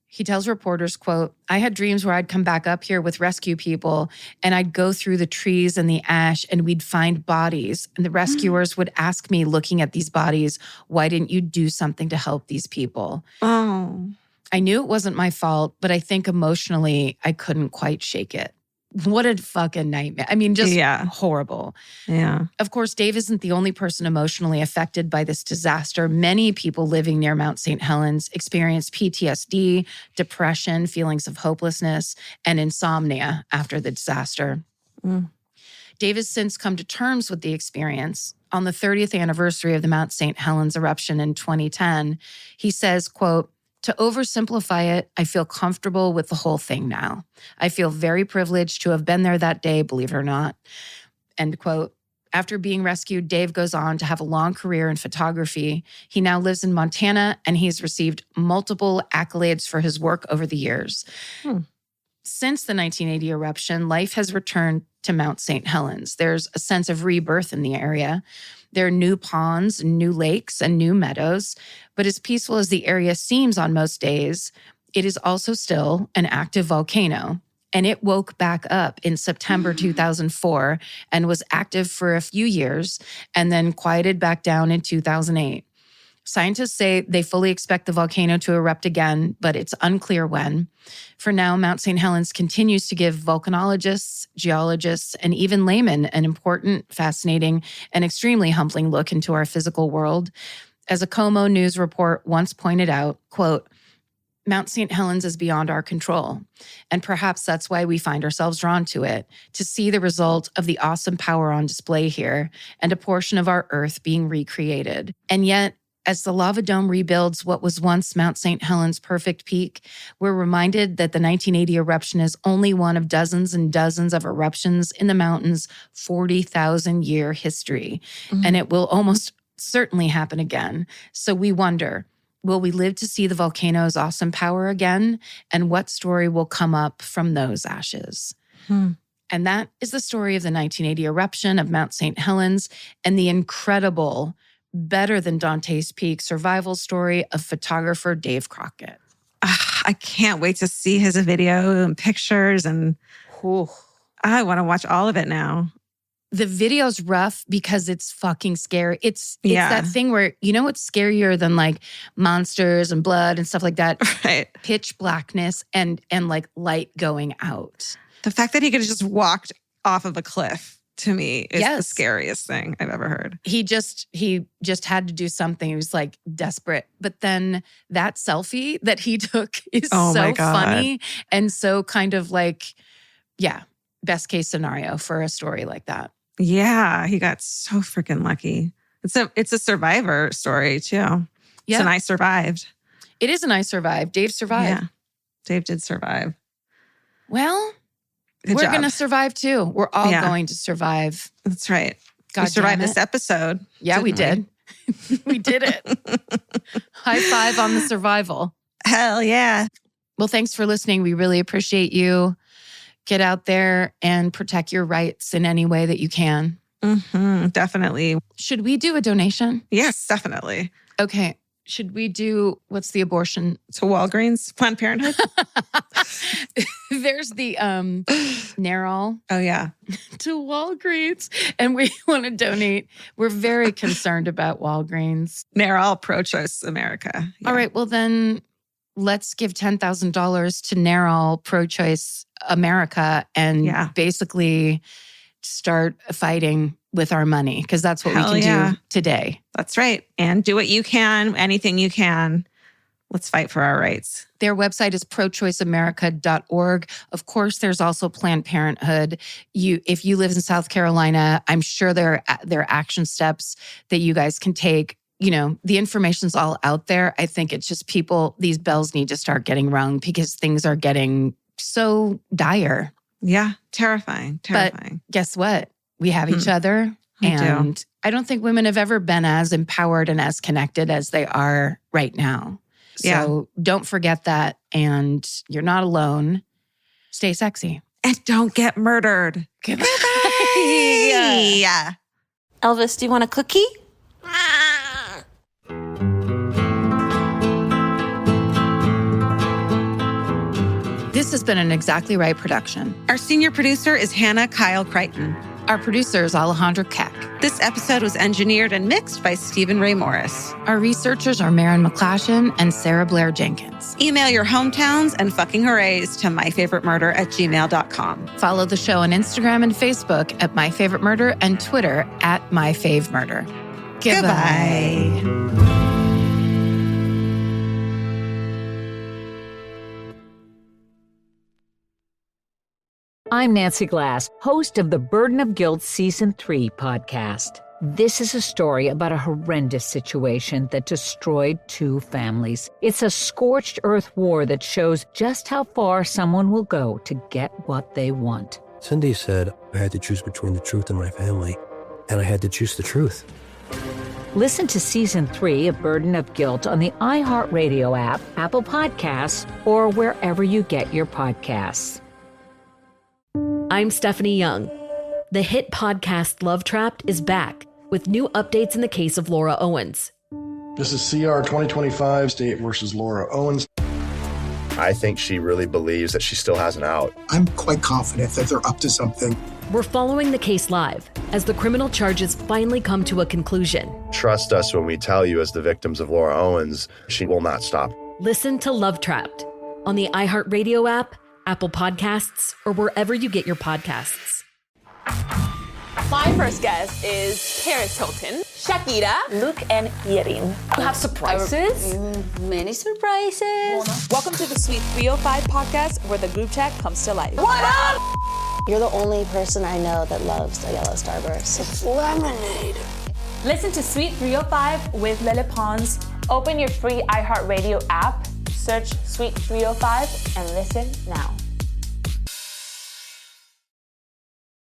He tells reporters, quote, I had dreams where I'd come back up here with rescue people, and I'd go through the trees and the ash, and we'd find bodies. And the rescuers would ask me, looking at these bodies, why didn't you do something to help these people? Oh. I knew it wasn't my fault, but I think emotionally I couldn't quite shake it. What a fucking nightmare. I mean, just horrible. Yeah. Of course, Dave isn't the only person emotionally affected by this disaster. Many people living near Mount St. Helens experienced PTSD, depression, feelings of hopelessness, and insomnia after the disaster. Dave has since come to terms with the experience. On the 30th anniversary of the Mount St. Helens eruption in 2010, he says, quote, to oversimplify it, I feel comfortable with the whole thing now. I feel very privileged to have been there that day, believe it or not. End quote. After being rescued, Dave goes on to have a long career in photography. He now lives in Montana, and he's received multiple accolades for his work over the years. Since the 1980 eruption, life has returned to Mount St. Helens. There's a sense of rebirth in the area. There are new ponds, new lakes, and new meadows. But as peaceful as the area seems on most days, it is also still an active volcano. And it woke back up in September 2004 and was active for a few years and then quieted back down in 2008. Scientists say they fully expect the volcano to erupt again, but it's unclear when. For now, Mount St. Helens continues to give volcanologists, geologists, and even laymen an important, fascinating, and extremely humbling look into our physical world. As a Como News report once pointed out, quote, Mount St. Helens is beyond our control, and perhaps that's why we find ourselves drawn to it, to see the result of the awesome power on display here and a portion of our Earth being recreated. And yet, as the lava dome rebuilds what was once Mount St. Helens' perfect peak, we're reminded that the 1980 eruption is only one of dozens and dozens of eruptions in the mountain's 40,000-year history, and it will almost certainly happen again. So we wonder, will we live to see the volcano's awesome power again? And what story will come up from those ashes? And that is the story of the 1980 eruption of Mount St. Helens and the incredible, better than Dante's Peak survival story of photographer Dave Crockett. I can't wait to see his video and pictures, and I want to watch all of it now. The video's rough because it's fucking scary. It's that thing where, you know what's scarier than like monsters and blood and stuff like that? Right. Pitch blackness and like light going out. The fact that he could have just walked off of a cliff, to me, is the scariest thing I've ever heard. He just had to do something. He was like desperate. But then that selfie that he took is so funny and so kind of like, best case scenario for a story like that. Yeah, he got so freaking lucky. It's a survivor story too. Yeah. It's an I survived. It is an I survived. Dave survived. Yeah, Dave did survive. Well, we're going to survive too. We're all going to survive. That's right. God we survived this episode. Yeah, we did. We did it. High five on the survival. Hell yeah. Well, thanks for listening. We really appreciate you. get out there and protect your rights in any way that you can. Definitely. Should we do a donation? Yes, definitely. Okay. Should we do, what's the abortion? To Walgreens, Planned Parenthood? There's the Narol. Oh, yeah. To Walgreens. And we want to donate. We're very concerned about Walgreens. Narol, Pro-Choice America. Yeah. All right. Well, then let's give $10,000 to Narol, Pro-Choice America, and basically start fighting with our money, because that's what we can do today. That's right. And do what you can, anything you can. Let's fight for our rights. Their website is prochoiceamerica.org. Of course, there's also Planned Parenthood. If you live in South Carolina, I'm sure there are action steps that you guys can take. You know, the information's all out there. I think it's just these bells need to start getting rung because things are getting so dire. Yeah, terrifying. But guess what? We have each other. And I don't think women have ever been as empowered and as connected as they are right now. So don't forget that. And you're not alone. Stay sexy. And don't get murdered. Goodbye. Yeah. Elvis, do you want a cookie? This has been an Exactly Right production. Our senior producer is Hannah Kyle Crichton. Our producer is Alejandra Keck. This episode was engineered and mixed by Stephen Ray Morris. Our researchers are Maren McClashin and Sarah Blair Jenkins. Email your hometowns and fucking hoorays to myfavoritemurder@gmail.com. Follow the show on Instagram and Facebook at myfavoritemurder and Twitter at myfavemurder. Goodbye. I'm Nancy Glass, host of the Burden of Guilt Season 3 podcast. This is a story about a horrendous situation that destroyed 2 families. It's a scorched earth war that shows just how far someone will go to get what they want. Cindy said I had to choose between the truth and my family, and I had to choose the truth. Listen to Season 3 of Burden of Guilt on the iHeartRadio app, Apple Podcasts, or wherever you get your podcasts. I'm Stephanie Young. The hit podcast Love Trapped is back with new updates in the case of Laura Owens. This is CR 2025, State versus Laura Owens. I think she really believes that she still has an out. I'm quite confident that they're up to something. We're following the case live as the criminal charges finally come to a conclusion. Trust us when we tell you, as the victims of Laura Owens, she will not stop. Listen to Love Trapped on the iHeartRadio app, Apple Podcasts, or wherever you get your podcasts. My first guest is Paris Hilton, Shakira, Luke, and Yerin. You have surprises? Many surprises. Welcome to the Sweet 305 podcast, where the group chat comes to life. What up? You're the only person I know that loves a yellow starburst. It's lemonade. Listen to Sweet 305 with Lele Pons. Open your free iHeartRadio app, search Sweet 305, and listen now.